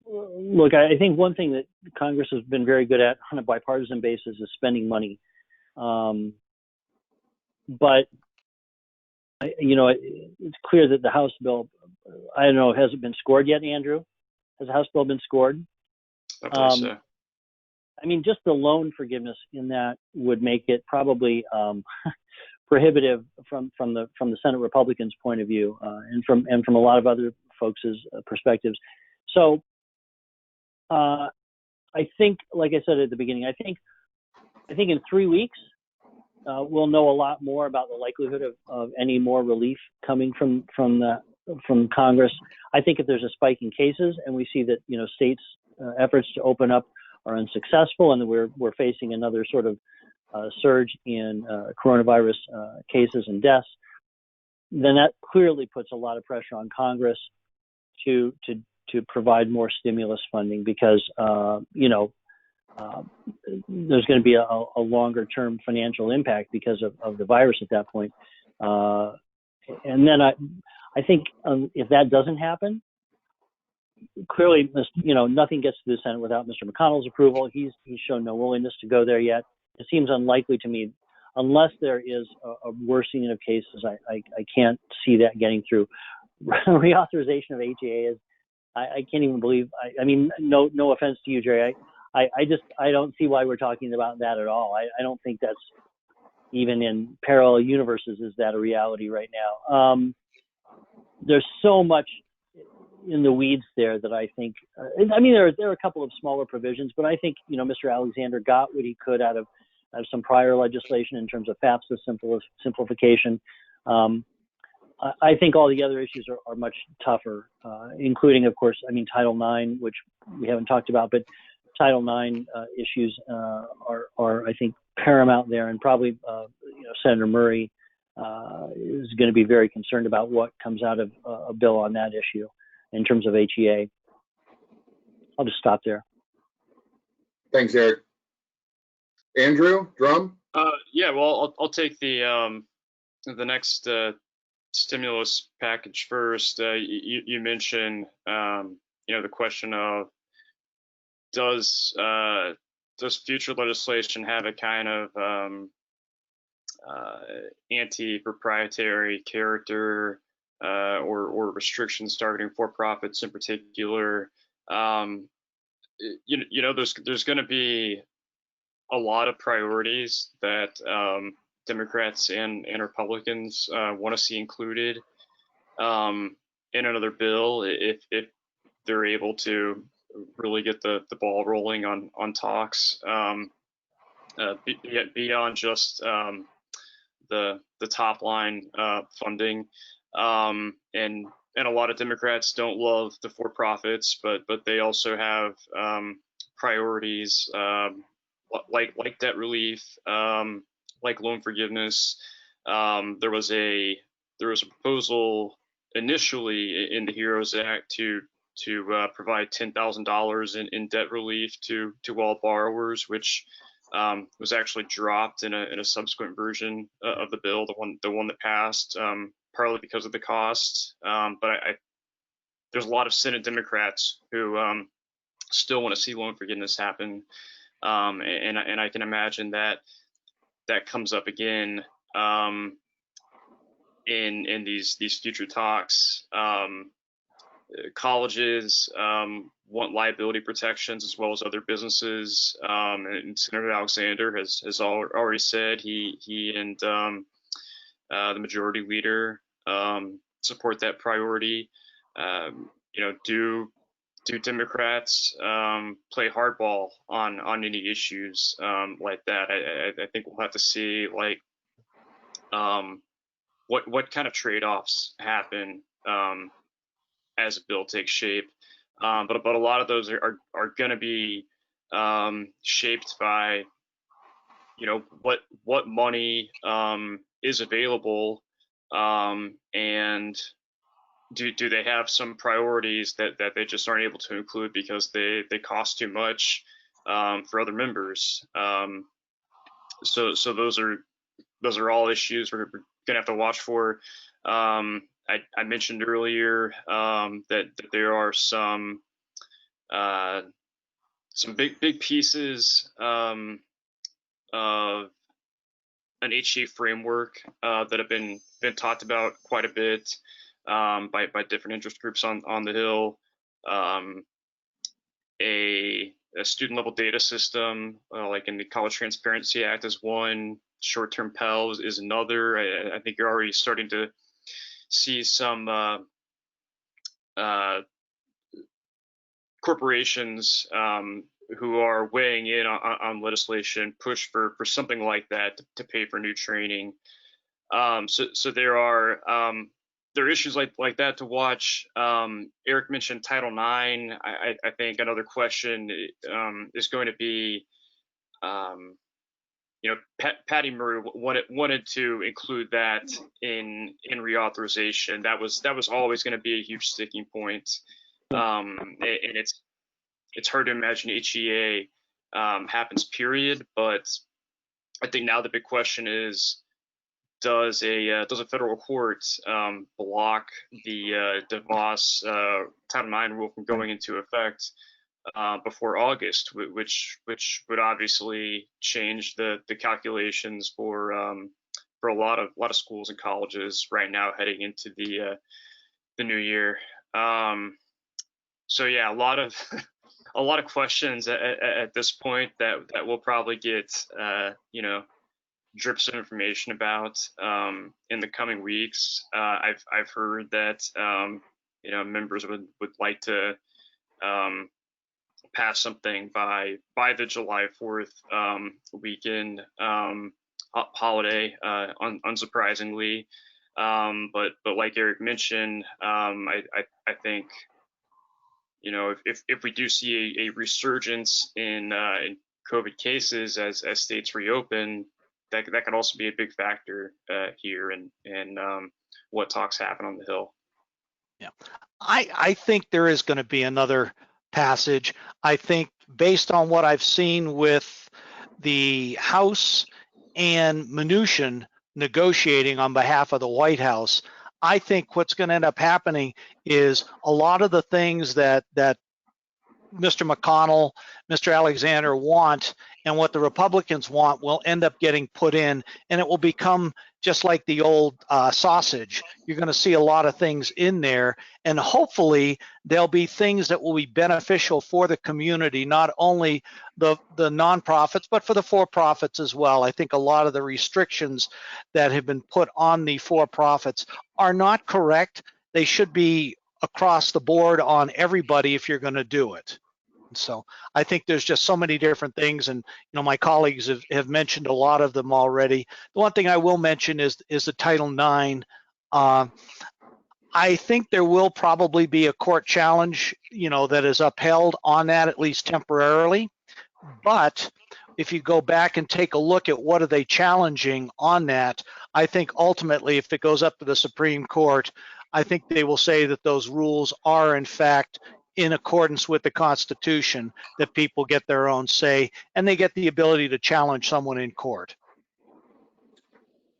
[SPEAKER 2] Look, I think one thing that Congress has been very good at on a bipartisan basis is spending money. But it's clear that the House bill, I don't know, has it been scored yet, Andrew? Has the House bill been scored?
[SPEAKER 3] I believe so.
[SPEAKER 2] I mean, just the loan forgiveness in that would make it probably prohibitive from the Senate Republicans' point of view, and from a lot of other folks' perspectives. So I think, like I said at the beginning, I think in 3 weeks we'll know a lot more about the likelihood of any more relief coming from Congress. I think if there's a spike in cases and we see that states' efforts to open up are unsuccessful and that we're facing another sort of surge in coronavirus cases and deaths, then that clearly puts a lot of pressure on Congress to provide more stimulus funding, because there's going to be a longer term financial impact because of the virus at that point. And then I think if that doesn't happen, clearly, nothing gets to the Senate without Mr. McConnell's approval. He's shown no willingness to go there yet. It seems unlikely to me, unless there is a worsening of cases. I can't see that getting through. Reauthorization of HEA is, I can't even believe. I mean, no offense to you, Jerry. I don't see why we're talking about that at all. I don't think that's even in parallel universes is that a reality right now. There's so much in the weeds there that I think, I mean, there are a couple of smaller provisions, but I think, Mr. Alexander got what he could out of some prior legislation in terms of FAFSA simplification. I think all the other issues are much tougher, including, of course, Title IX, which we haven't talked about, but Title IX issues are, I think, paramount there, and probably, Senator Murray is going to be very concerned about what comes out of a bill on that issue in terms of HEA. I'll just stop there.
[SPEAKER 1] Thanks, Eric. Andrew, Drum?
[SPEAKER 3] Yeah, well, I'll take the next stimulus package first. You mentioned, the question of does future legislation have a kind of anti-proprietary character or restrictions targeting for-profits in particular? There's going to be a lot of priorities that Democrats and Republicans want to see included in another bill if they're able to really get the ball rolling on talks beyond just the top line funding. And a lot of Democrats don't love the for-profits, but they also have priorities like debt relief, like loan forgiveness. There was a proposal initially in the HEROES Act to provide $10,000 in debt relief to all borrowers, which was actually dropped in a subsequent version of the bill, the one that passed, partly because of the cost. But there's a lot of Senate Democrats who still want to see loan forgiveness happen, and I can imagine that comes up again in these future talks. Colleges want liability protections as well as other businesses, and Senator Alexander has already said he and the majority leader support that priority. Do Democrats play hardball on any issues like that? I think we'll have to see what kind of trade-offs happen as a bill takes shape. But a lot of those are going to be shaped by what money is available, and do they have some priorities that they just aren't able to include because they cost too much for other members. So those are all issues we're gonna have to watch for. I mentioned earlier that there are some big pieces of an HCA framework that have been talked about quite a bit by different interest groups on the Hill. A student level data system, like in the College Transparency Act, is one. Short-term Pell is another. I think you're already starting to see some corporations who are weighing in on legislation push for something like that to pay for new training. So there are issues like that to watch. Eric mentioned Title IX. I think another question is going to be, Patty Murray wanted to include that in reauthorization. That was always going to be a huge sticking point, and it's hard to imagine HEA happens, period. But I think now the big question is, does a federal court block the DeVos Title IX rule from going into effect before August, which would obviously change the calculations for a lot of schools and colleges right now heading into the new year. So yeah, a lot of questions at this point that we'll probably get drips of information about in the coming weeks. I've heard that members would like to pass something by the July 4th weekend holiday, unsurprisingly. But like Eric mentioned, I think if we do see a resurgence in COVID cases as states reopen, that could also be a big factor here and what talks happen on the Hill.
[SPEAKER 4] Yeah, I think there is going to be another passage. I think based on what I've seen with the House and Mnuchin negotiating on behalf of the White House, I think what's going to end up happening is a lot of the things that Mr. McConnell, Mr. Alexander want and what the Republicans want will end up getting put in, and it will become just like the old sausage. You're going to see a lot of things in there, and hopefully there'll be things that will be beneficial for the community, not only the nonprofits, but for the for-profits as well. I think a lot of the restrictions that have been put on the for-profits are not correct. They should be across the board on everybody if you're going to do it. So I think there's just so many different things, and my colleagues have mentioned a lot of them already. The one thing I will mention is the Title IX. I think there will probably be a court challenge, that is upheld on that, at least temporarily. But if you go back and take a look at what are they challenging on that, I think ultimately if it goes up to the Supreme Court, I think they will say that those rules are in fact in accordance with the Constitution, that people get their own say and they get the ability to challenge someone in court.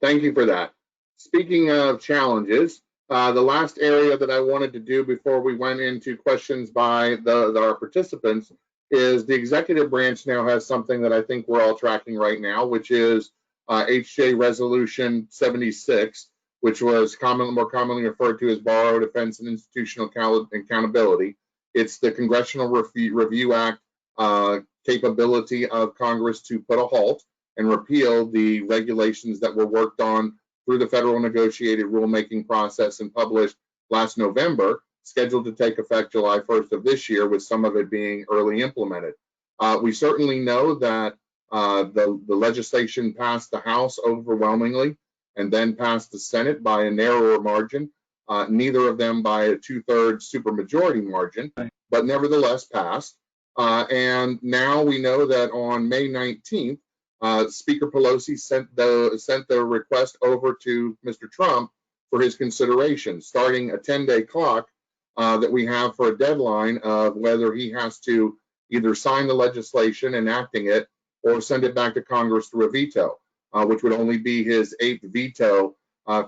[SPEAKER 1] Thank you for that. Speaking of challenges, the last area that I wanted to do before we went into questions by our participants is the executive branch now has something that I think we're all tracking right now, which is HJ Resolution 76, which was more commonly referred to as Borrower Defense and Institutional Accountability. It's the Congressional Review Act capability of Congress to put a halt and repeal the regulations that were worked on through the federal negotiated rulemaking process and published last November, scheduled to take effect July 1st of this year, with some of it being early implemented. We certainly know that the legislation passed the House overwhelmingly and then passed the Senate by a narrower margin, neither of them by a 2/3 supermajority margin, but nevertheless passed. And now we know that on May 19th, Speaker Pelosi sent the request over to Mr. Trump for his consideration, starting a 10-day clock that we have for a deadline of whether he has to either sign the legislation enacting it or send it back to Congress through a veto, which would only be his 8th veto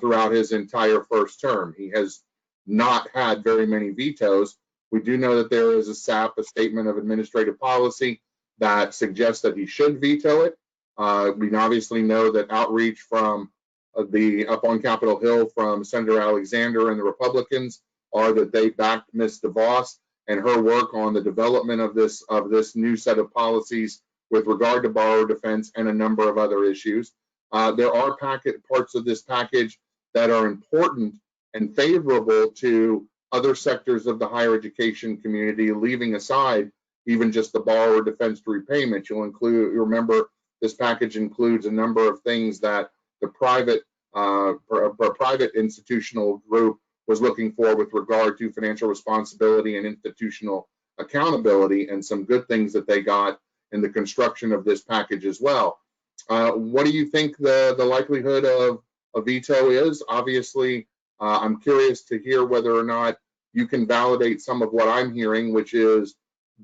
[SPEAKER 1] throughout his entire first term. He has not had very many vetoes. We do know that there is a SAP, a Statement of Administrative Policy, that suggests that he should veto it. We obviously know that outreach from up on Capitol Hill from Senator Alexander and the Republicans are that they backed Ms. DeVos and her work on the development of this new set of policies with regard to borrower defense and a number of other issues. There are parts of this package that are important and favorable to other sectors of the higher education community, leaving aside even just the borrower defense to repayment. You remember this package includes a number of things that the private institutional group was looking for with regard to financial responsibility and institutional accountability, and some good things that they got in the construction of this package as well. What do you think the likelihood of a veto is? Obviously, I'm curious to hear whether or not you can validate some of what I'm hearing, which is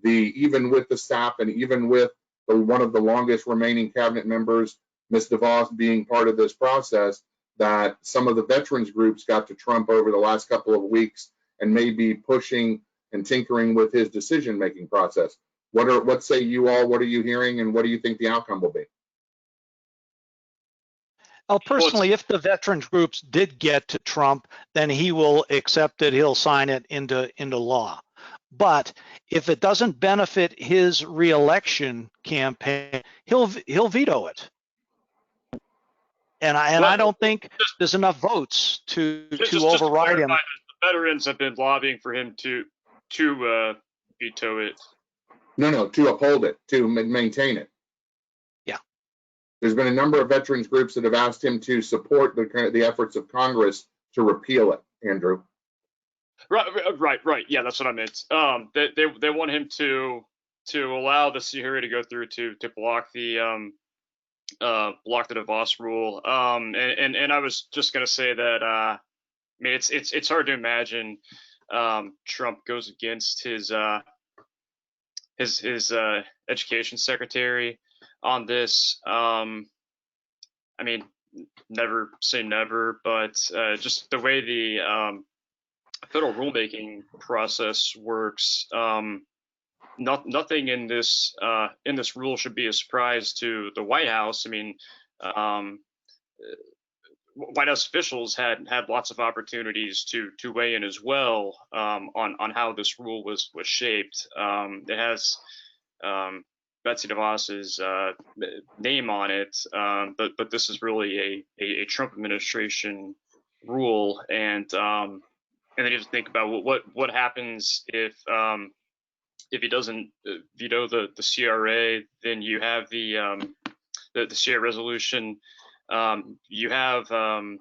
[SPEAKER 1] even with the SAP and even with one of the longest remaining cabinet members, Ms. DeVos, being part of this process, that some of the veterans groups got to Trump over the last couple of weeks and may be pushing and tinkering with his decision-making process. What say you all? What are you hearing, and what do you think the outcome will be?
[SPEAKER 4] Well, personally, if the veterans groups did get to Trump, then he will accept it. He'll sign it into law. But if it doesn't benefit his reelection campaign, he'll veto it. And I don't think there's enough votes to override him.
[SPEAKER 3] The veterans have been lobbying for him to veto it.
[SPEAKER 1] No, to uphold it, to maintain it.
[SPEAKER 4] Yeah.
[SPEAKER 1] There's been a number of veterans groups that have asked him to support the efforts of Congress to repeal it, Andrew.
[SPEAKER 3] Right. Yeah, that's what I meant. They want him to allow the CRA to go through to block the DeVos rule. And I was just gonna say that I mean it's hard to imagine Trump goes against his education secretary on this. I mean, never say never, but just the way the federal rulemaking process works, nothing in this rule should be a surprise to the White House. I mean, White House officials had lots of opportunities to weigh in as well on how this rule was shaped. It has Betsy DeVos's name on it, but this is really a Trump administration rule, and then you have to think about what happens if he doesn't veto the CRA. Then you have the CRA resolution. You have an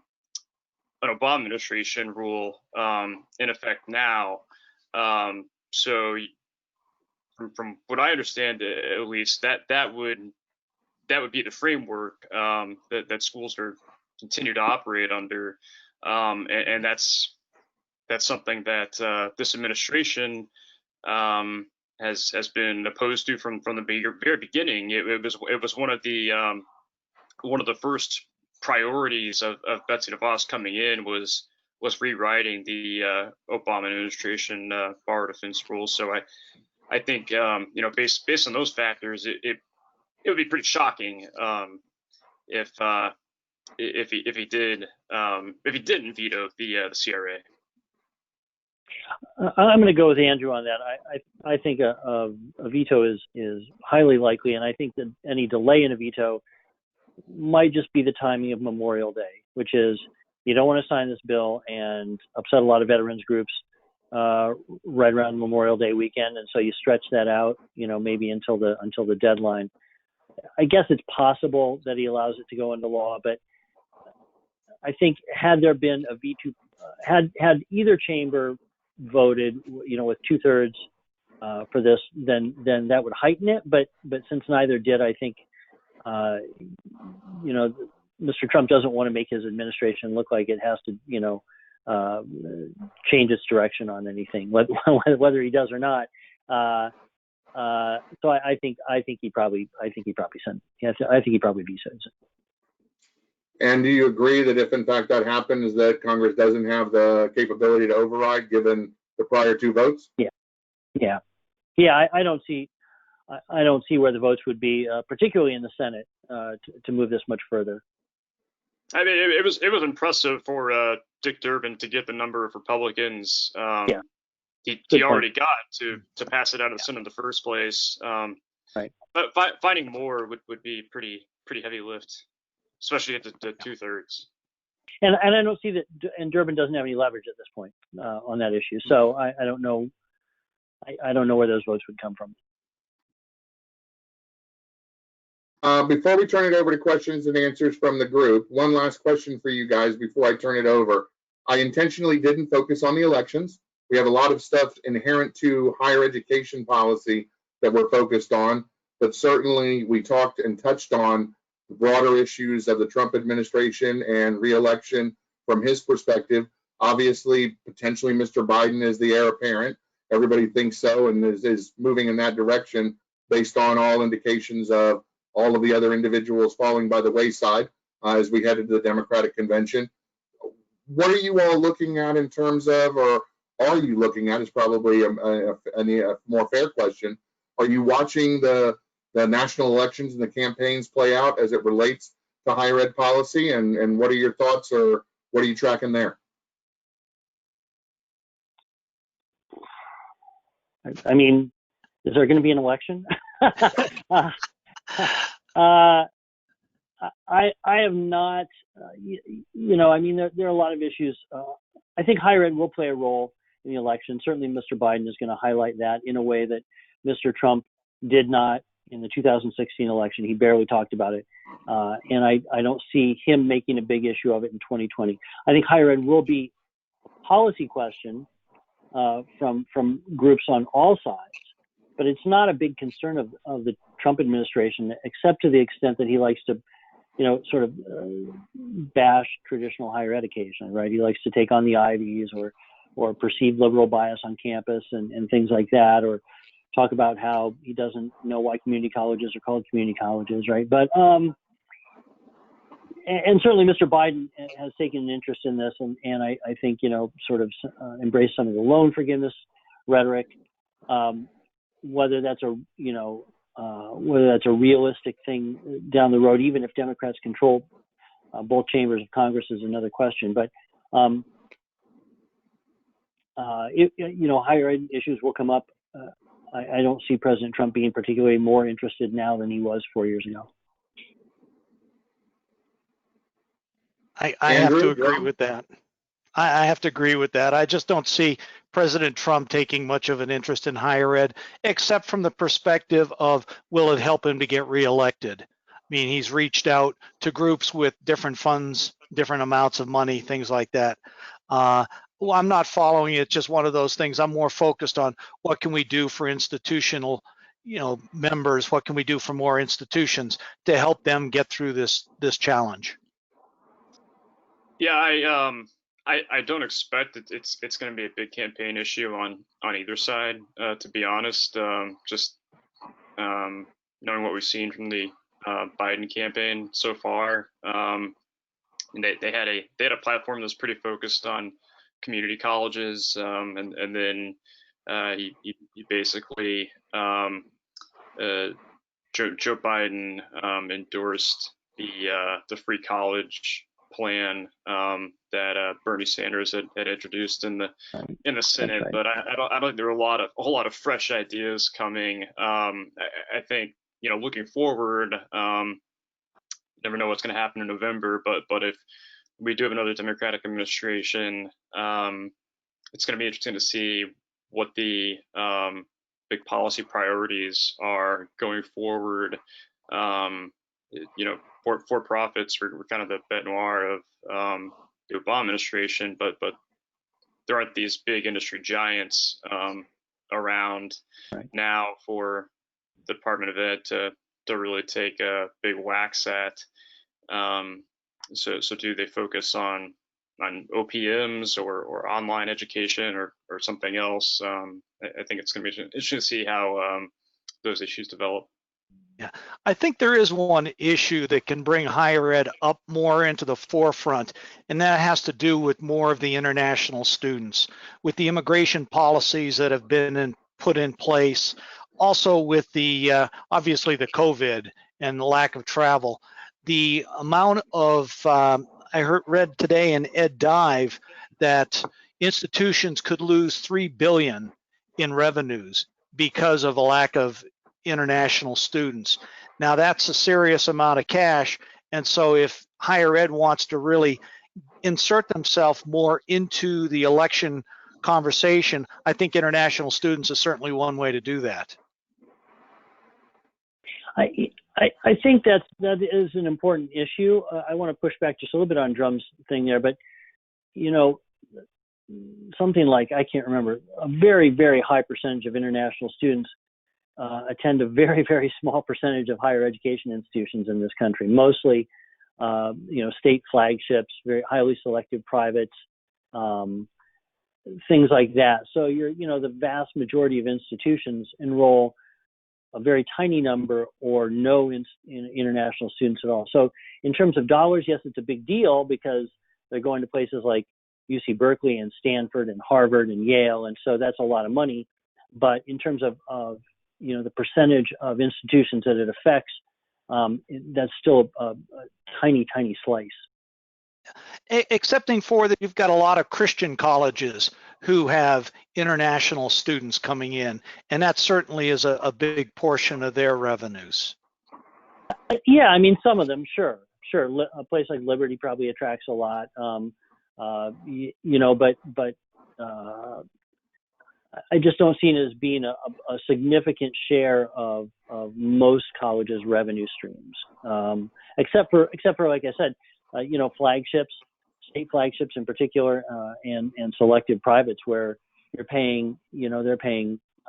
[SPEAKER 3] Obama administration rule in effect now. So from what I understand, at least, that would be the framework that schools are continue to operate under, and that's something that this administration has been opposed to from the very beginning. It was one of the first priorities of Betsy DeVos coming in was rewriting the Obama administration bar defense rules. So I think based on those factors, it would be pretty shocking if he didn't veto the CRA.
[SPEAKER 2] I'm going to go with Andrew on that. I think a veto is highly likely, and I think that any delay in a veto might just be the timing of Memorial Day, which is you don't want to sign this bill and upset a lot of veterans groups right around Memorial Day weekend, and so you stretch that out, maybe until the deadline. I guess it's possible that he allows it to go into law, but I think had there been a veto, had either chamber voted, with 2/3 for this, then that would heighten it. But since neither did, I think, Mr. Trump doesn't want to make his administration look like it has to, change its direction on anything, whether he does or not. So I think he probably vetoes it.
[SPEAKER 1] And do you agree that if in fact that happens, that Congress doesn't have the capability to override given the prior 2 votes?
[SPEAKER 2] Yeah. I don't see where the votes would be, particularly in the Senate, to move this much further.
[SPEAKER 3] I mean, it was impressive for Dick Durbin to get the number of Republicans. He already got to pass it out of the Senate in the first place.
[SPEAKER 2] Right.
[SPEAKER 3] But finding more would be pretty heavy lift, especially at the 2/3.
[SPEAKER 2] And I don't see that, and Durbin doesn't have any leverage at this point on that issue. So I don't know. I don't know where those votes would come from.
[SPEAKER 1] Before we turn it over to questions and answers from the group, one last question for you guys before I turn it over. I intentionally didn't focus on the elections. We have a lot of stuff inherent to higher education policy that we're focused on, but certainly we talked and touched on the broader issues of the Trump administration and re-election from his perspective. Obviously, potentially Mr. Biden is the heir apparent. Everybody thinks so and is moving in that direction based on all indications of all of the other individuals falling by the wayside as we head into the Democratic convention. What are you all looking at in terms of, or are you looking at, is probably a more fair question. Are you watching the national elections and the campaigns play out as it relates to higher ed policy? And what are your thoughts, or what are you tracking there?
[SPEAKER 2] I mean, is there going to be an election? I have not, I mean, there are a lot of issues. I think higher ed will play a role in the election. Certainly Mr. Biden is going to highlight that in a way that Mr. Trump did not in the 2016 election. He barely talked about it. And I don't see him making a big issue of it in 2020. I think higher ed will be a policy question from groups on all sides, but it's not a big concern of the Trump administration, except to the extent that he likes to, sort of bash traditional higher ed occasionally, right? He likes to take on the Ivies or perceived liberal bias on campus and things like that, or talk about how he doesn't know why community colleges are called community colleges, right? But and certainly Mr. Biden has taken an interest in this, and I think sort of embraced some of the loan forgiveness rhetoric. Whether that's a realistic thing down the road, even if Democrats control both chambers of Congress, is another question. But higher ed issues will come up. I don't see President Trump being particularly more interested now than he was 4 years ago.
[SPEAKER 4] I have to agree with that. I have to agree with that. I just don't see President Trump taking much of an interest in higher ed, except from the perspective of, will it help him to get reelected? I mean, he's reached out to groups with different funds, different amounts of money, things like that. Well, I'm not following it. Just one of those things. I'm more focused on what can we do for institutional, members. What can we do for more institutions to help them get through this challenge?
[SPEAKER 3] Yeah, I don't expect it's going to be a big campaign issue on either side, to be honest. Just knowing what we've seen from the Biden campaign so far, and they had a platform that's pretty focused on community colleges, and then he basically Joe Biden endorsed the free college plan that Bernie Sanders had introduced in the Senate.
[SPEAKER 2] Right.
[SPEAKER 3] But I don't think there are a whole lot of fresh ideas coming. I think, looking forward, never know what's going to happen in November. But if we do have another Democratic administration, it's going to be interesting to see what the big policy priorities are going forward. For profits were kind of the bête noire of the Obama administration, but there aren't these big industry giants around
[SPEAKER 2] Right.
[SPEAKER 3] now for the Department of Ed to really take a big whacks at. So do they focus on OPMs or online education or something else? I think it's going to be interesting to see how those issues develop.
[SPEAKER 4] Yeah, I think there is one issue that can bring higher ed up more into the forefront, and that has to do with more of the international students, with the immigration policies that have been put in place, also with the obviously the COVID and the lack of travel. The amount of read today in Ed Dive that institutions could lose $3 billion in revenues because of a lack of international students. Now that's a serious amount of cash, and so if higher ed wants to really insert themselves more into the election conversation, I think international students is certainly one way to do that.
[SPEAKER 2] I think that is an important issue. I want to push back just a little bit on Drum's thing there, but something like, I can't remember, a very, very high percentage of international students attend a very, very small percentage of higher education institutions in this country, mostly, state flagships, very highly selective privates, things like that. So the vast majority of institutions enroll a very tiny number or no international students at all. So in terms of dollars, yes, it's a big deal because they're going to places like UC Berkeley and Stanford and Harvard and Yale, and so that's a lot of money. But in terms of the percentage of institutions that it affects, that's still a tiny, tiny slice.
[SPEAKER 4] Excepting for that, you've got a lot of Christian colleges who have international students coming in, and that certainly is a big portion of their revenues.
[SPEAKER 2] Yeah, I mean, some of them, sure. A place like Liberty probably attracts a lot, but I just don't see it as being a significant share of most colleges' revenue streams, except for like I said, flagships, state flagships in particular, and selective privates where they're paying I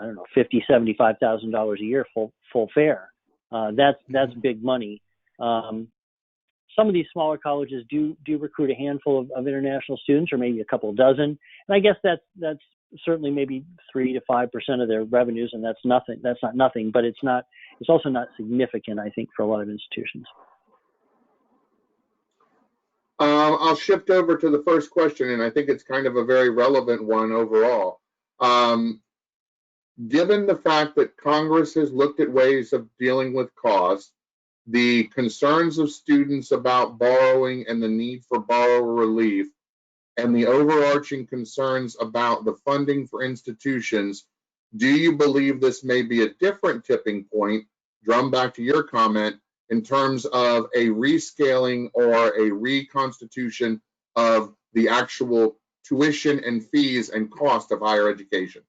[SPEAKER 2] don't know $50,000-$75,000 a year full fare. That's big money. Some of these smaller colleges do recruit a handful of international students, or maybe a couple dozen, and I guess that's certainly maybe 3 to 5% of their revenues, and that's nothing. That's not nothing, but it's also not significant, I think, for a lot of institutions.
[SPEAKER 1] I'll shift over to the first question, and I think it's kind of a very relevant one overall. Given the fact that Congress has looked at ways of dealing with costs, the concerns of students about borrowing and the need for borrower relief, and the overarching concerns about the funding for institutions, do you believe this may be a different tipping point, Drum, back to your comment, in terms of a rescaling or a reconstitution of the actual tuition and fees and cost of higher education?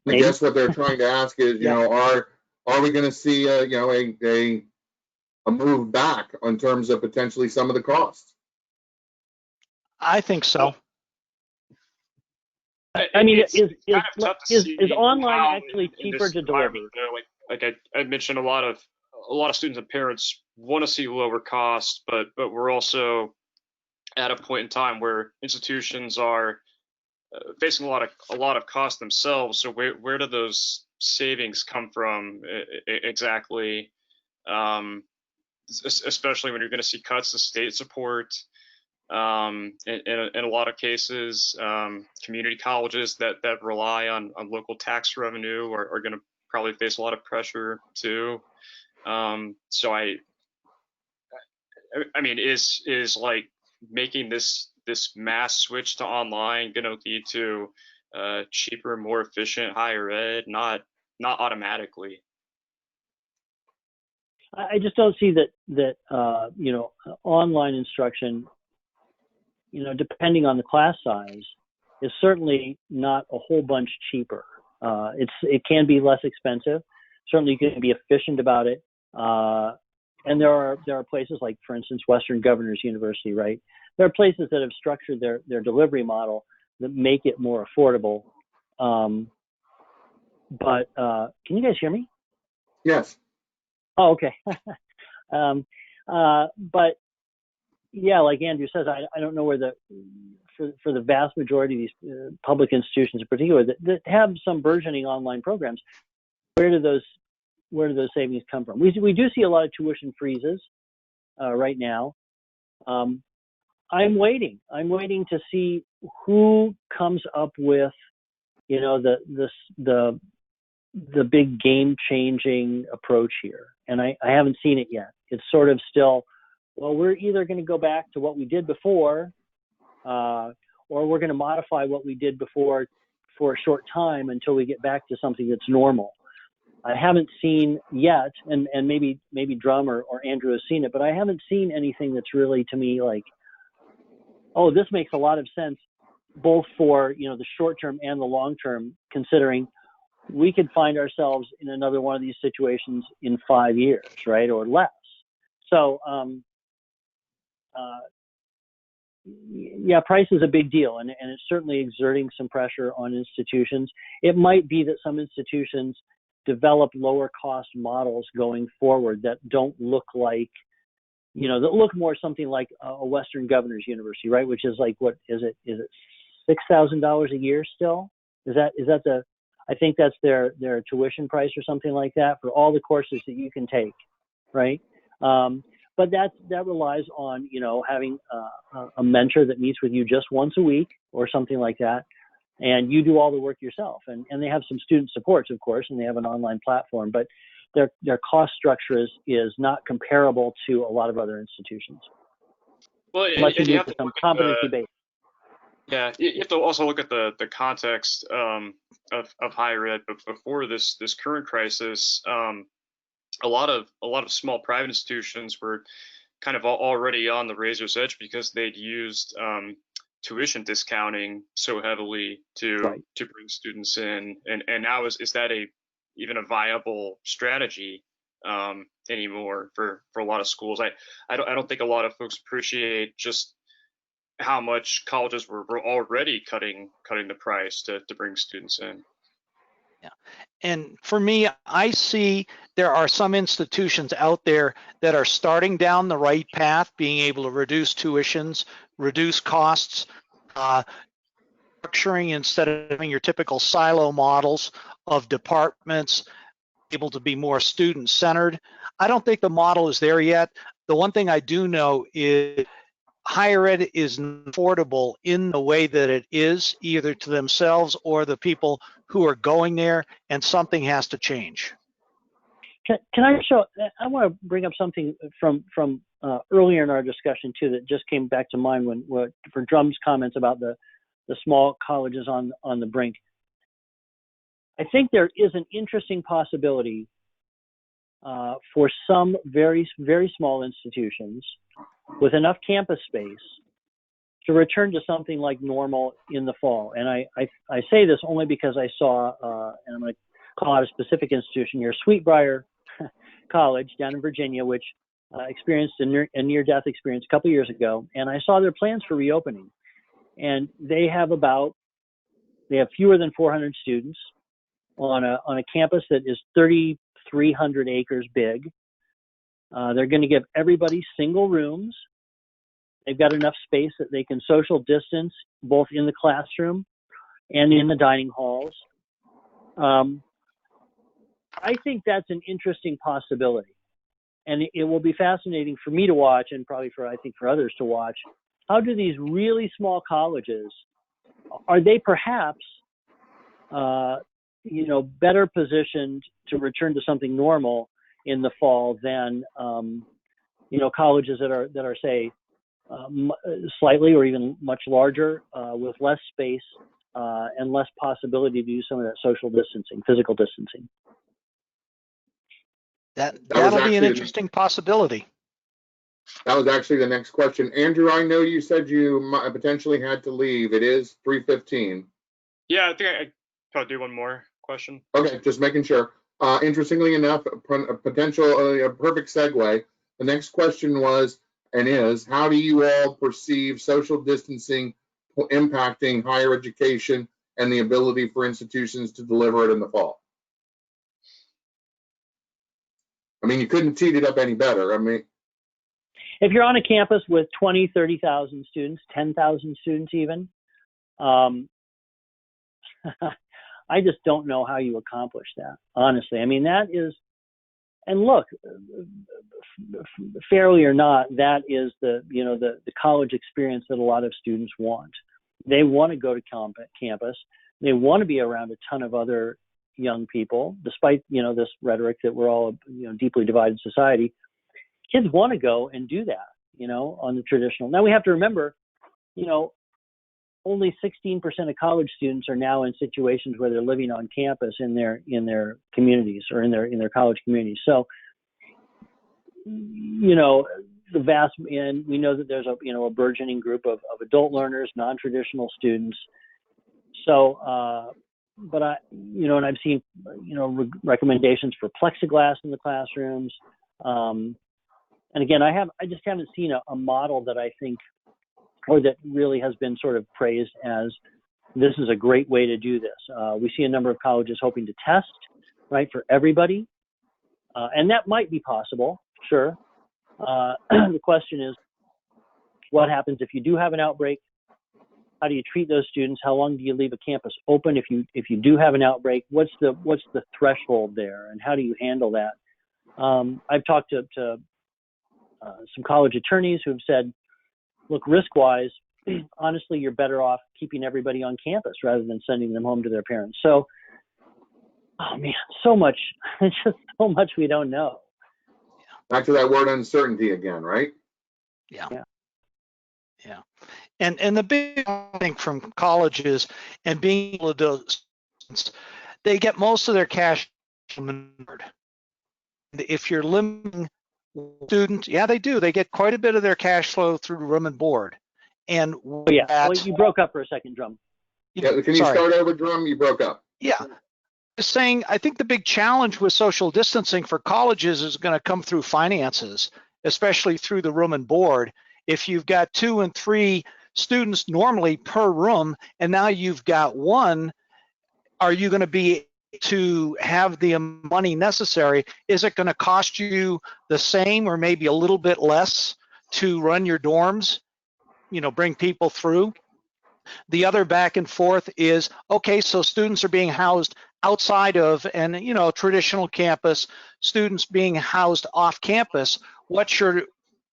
[SPEAKER 1] Maybe. I guess what they're trying to ask is, are we going to see a move back in terms of potentially some of the costs?
[SPEAKER 4] I think so.
[SPEAKER 2] I mean, is online actually cheaper to deliver?
[SPEAKER 3] Like I mentioned, a lot a lot of students and parents want to see lower costs, but we're also at a point in time where institutions are facing a lot of cost themselves. So where do those savings come from exactly? Especially when you're going to see cuts to state support. In a lot of cases, community colleges that rely on local tax revenue are going to probably face a lot of pressure too. So I mean, is like making this mass switch to online going to lead to cheaper, more efficient higher ed? Not automatically.
[SPEAKER 2] I just don't see that you know, online instruction, you know, depending on the class size, is certainly not a whole bunch cheaper. It can be less expensive. Certainly, you can be efficient about it. And there are places like, for instance, Western Governors University, right? There are places that have structured their delivery model that make it more affordable. But can you guys hear me?
[SPEAKER 1] Yes.
[SPEAKER 2] Oh, okay. But yeah, like Andrew says, I don't know where for the vast majority of these public institutions in particular that have some burgeoning online programs, where do those savings come from? We do see a lot of tuition freezes right now. I'm waiting to see who comes up with, you know, the big game-changing approach here, and I haven't seen it yet. It's sort of still, well, we're either going to go back to what we did before, or we're going to modify what we did before for a short time until we get back to something that's normal. I haven't seen yet, and maybe Drum or Andrew has seen it, but I haven't seen anything that's really, to me, like, oh, this makes a lot of sense, both for, you know, the short term and the long term, considering we could find ourselves in another one of these situations in 5 years, right, or less. So, yeah, price is a big deal, and it's certainly exerting some pressure on institutions. It might be that some institutions develop lower cost models going forward that don't look like, you know, that look more something like a Western Governors University, right? Which is like, what is it? Is it $6,000 a year still? Is that the? I think that's their tuition price or something like that for all the courses that you can take, right? But that relies on, you know, having a mentor that meets with you just once a week or something like that, and you do all the work yourself. And they have some student supports, of course, and they have an online platform, but their cost structure is not comparable to a lot of other institutions.
[SPEAKER 3] Well,
[SPEAKER 2] unless you
[SPEAKER 3] and you
[SPEAKER 2] move
[SPEAKER 3] have
[SPEAKER 2] to
[SPEAKER 3] to
[SPEAKER 2] some
[SPEAKER 3] look at
[SPEAKER 2] competency based.
[SPEAKER 3] yeah, you have to also look at the context of higher ed. But before this current crisis, a lot of small private institutions were kind of already on the razor's edge because they'd used tuition discounting so heavily to bring students in, and now is that even a viable strategy anymore for a lot of schools? I don't think a lot of folks appreciate just how much colleges were already cutting the price to bring students in.
[SPEAKER 4] Yeah. And for me, I see there are some institutions out there that are starting down the right path, being able to reduce tuitions, reduce costs, structuring instead of having your typical silo models of departments, able to be more student-centered. I don't think the model is there yet. The one thing I do know is higher ed is affordable in the way that it is, either to themselves or the people who are going there, and something has to change.
[SPEAKER 2] Can I show? I want to bring up something from earlier in our discussion too that just came back to mind for Drum's comments about the small colleges on the brink. I think there is an interesting possibility for some very, very small institutions with enough campus space to return to something like normal in the fall. And I say this only because I saw, and I'm going to call out a specific institution here, Sweetbriar College down in Virginia, which experienced a near-death experience a couple years ago. And I saw their plans for reopening. And they have fewer than 400 students on a campus that is 3,300 acres big. They're going to give everybody single rooms. They've got enough space that they can social distance both in the classroom and in the dining halls. I think that's an interesting possibility. And it will be fascinating for me to watch, and probably I think for others to watch. How do these really small colleges, are they perhaps, better positioned to return to something normal in the fall than, colleges that are say, slightly or even much larger, with less space and less possibility to do some of that social distancing, physical distancing?
[SPEAKER 4] That'll be an interesting possibility.
[SPEAKER 1] That was actually the next question. Andrew, I know you said you potentially had to leave. It is 3:15.
[SPEAKER 3] Yeah, I think I probably do one more question.
[SPEAKER 1] Okay, just making sure. Interestingly enough, a perfect segue. The next question was and is, how do you all perceive social distancing impacting higher education and the ability for institutions to deliver it in the fall? I mean, you couldn't teed it up any better. I mean,
[SPEAKER 2] if you're on a campus with 20, 30,000 students, 10,000 students even, I just don't know how you accomplish that, honestly. I mean, that is, and look, fairly or not, that is the college experience that a lot of students want. They want to go to campus. They want to be around a ton of other young people, despite, this rhetoric that we're all, deeply divided society. Kids want to go and do that, on the traditional. Now we have to remember, only 16% of college students are now in situations where they're living on campus in their communities or in their college communities. So, the vast, and we know that there's a burgeoning group of adult learners, non-traditional students. So, but and I've seen, recommendations for plexiglass in the classrooms. And again, I just haven't seen a model that I think, or that really has been sort of praised as this is a great way to do this. We see a number of colleges hoping to test, right, for everybody. And that might be possible, sure. The question is, what happens if you do have an outbreak? How do you treat those students? How long do you leave a campus open if you do have an outbreak? What's the threshold there, and how do you handle that? I've talked to some college attorneys who have said, look, risk-wise, honestly, you're better off keeping everybody on campus rather than sending them home to their parents. So, oh man, so much, it's just so much we don't know.
[SPEAKER 1] Back to that word uncertainty again, right?
[SPEAKER 4] Yeah. And the big thing from colleges and being able to do, they get most of their cash from the board. If you're limiting students, yeah, they do. They get quite a bit of their cash flow through room and board. And
[SPEAKER 2] you broke up for a second, Drum.
[SPEAKER 1] Yeah, can you start over, Drum? You broke up.
[SPEAKER 4] Yeah. Saying, I think the big challenge with social distancing for colleges is going to come through finances, especially through the room and board. If you've got 2 and 3 students normally per room, and now you've got 1, are you going to be to have the money necessary? Is it going to cost you the same or maybe a little bit less to run your dorms, bring people through? The other back and forth is, okay, so students are being housed outside of traditional campus, students being housed off campus. What's your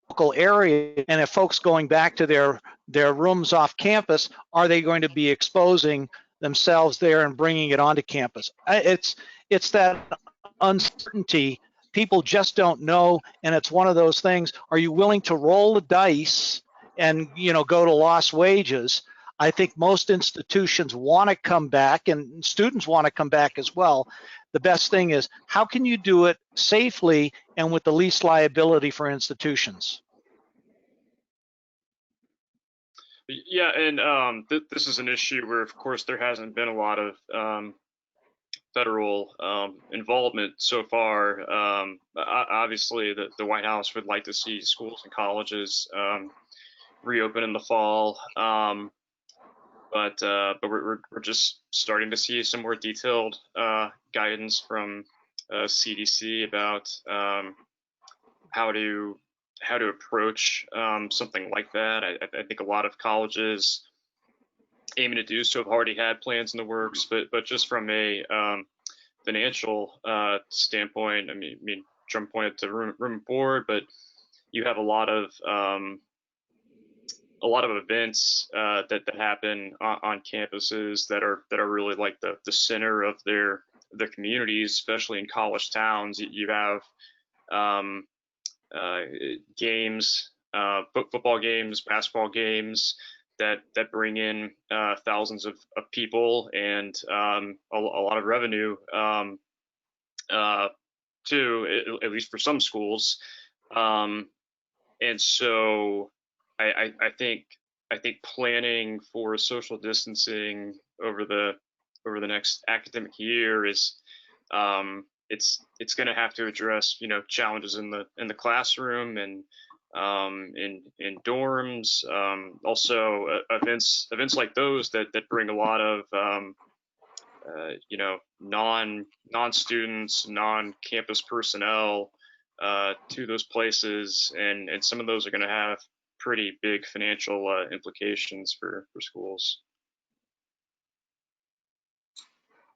[SPEAKER 4] local area? And if folks going back to their rooms off campus, are they going to be exposing themselves there and bringing it onto campus? It's that uncertainty. People just don't know, and it's one of those things. Are you willing to roll the dice and go to lost wages? I think most institutions want to come back, and students want to come back as well. The best thing is, how can you do it safely and with the least liability for institutions?
[SPEAKER 3] Yeah, and this is an issue where, of course, there hasn't been a lot of federal involvement so far. Obviously, the White House would like to see schools and colleges reopen in the fall. But we're just starting to see some more detailed guidance from CDC about how to approach something like that. I think a lot of colleges aiming to do so have already had plans in the works, but just from a financial standpoint, I mean, Trump pointed to room and board, but you have a lot of events that happen on campuses that are really like the center of their communities, especially in college towns. You have games, football games, basketball games that bring in thousands of people and a lot of revenue too, at least for some schools. And so I think planning for social distancing over the next academic year is it's going to have to address challenges in the classroom and in dorms, also events like those that bring a lot of non-students, non-campus personnel to those places, and some of those are going to have pretty big financial implications for schools.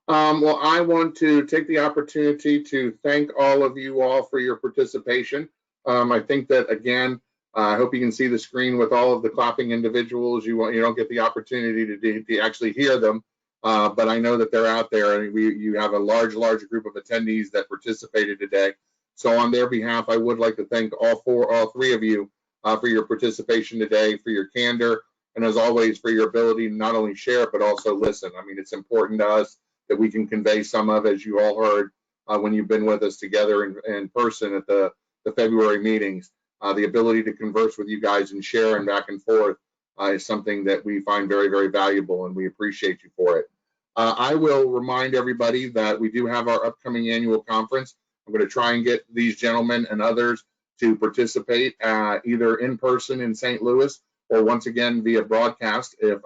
[SPEAKER 1] Well, I want to take the opportunity to thank all of you all for your participation. I think that, again, I hope you can see the screen with all of the clapping individuals. You don't get the opportunity to actually hear them, but I know that they're out there, and you have a large group of attendees that participated today. So on their behalf, I would like to thank all three of you for your participation today, for your candor, and as always, for your ability to not only share, but also listen. I mean, it's important to us that we can convey some of, as you all heard when you've been with us together in person at the February meetings. The ability to converse with you guys and share and back and forth is something that we find very, very valuable, and we appreciate you for it. I will remind everybody that we do have our upcoming annual conference. I'm going to try and get these gentlemen and others to participate either in person in St. Louis or once again via broadcast, if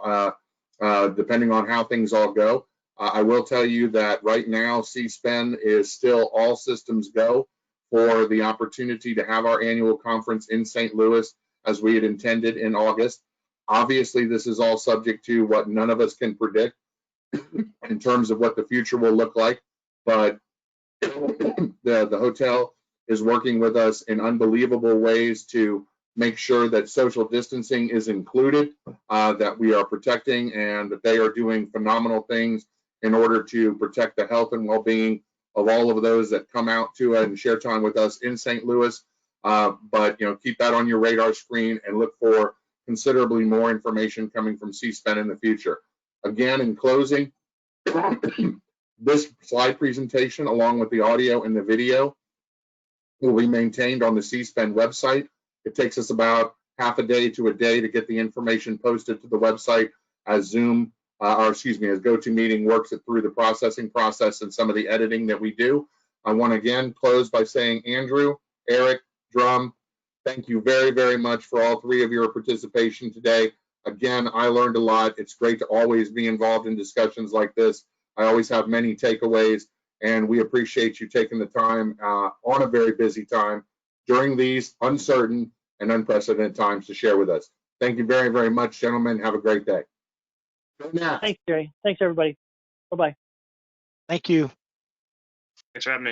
[SPEAKER 1] depending on how things all go. I will tell you that right now, CSPEN is still all systems go for the opportunity to have our annual conference in St. Louis as we had intended in August. Obviously, this is all subject to what none of us can predict in terms of what the future will look like, but the hotel is working with us in unbelievable ways to make sure that social distancing is included, that we are protecting, and that they are doing phenomenal things in order to protect the health and well-being of all of those that come out to and share time with us in St. Louis. But keep that on your radar screen and look for considerably more information coming from CSPEN in the future. Again, in closing, this slide presentation, along with the audio and the video, will be maintained on the CSPEN website. It takes us about half a day to a day to get the information posted to the website as Zoom, as GoToMeeting works it through the processing process and some of the editing that we do. I want to again close by saying, Andrew, Eric, Drum, thank you very, very much for all three of your participation today. Again, I learned a lot. It's great to always be involved in discussions like this. I always have many takeaways, and we appreciate you taking the time on a very busy time during these uncertain and unprecedented times to share with us. Thank you very, very much, gentlemen. Have a great day.
[SPEAKER 2] Thanks, Jerry. Thanks, everybody. Bye-bye.
[SPEAKER 4] Thank you.
[SPEAKER 3] Thanks for having me.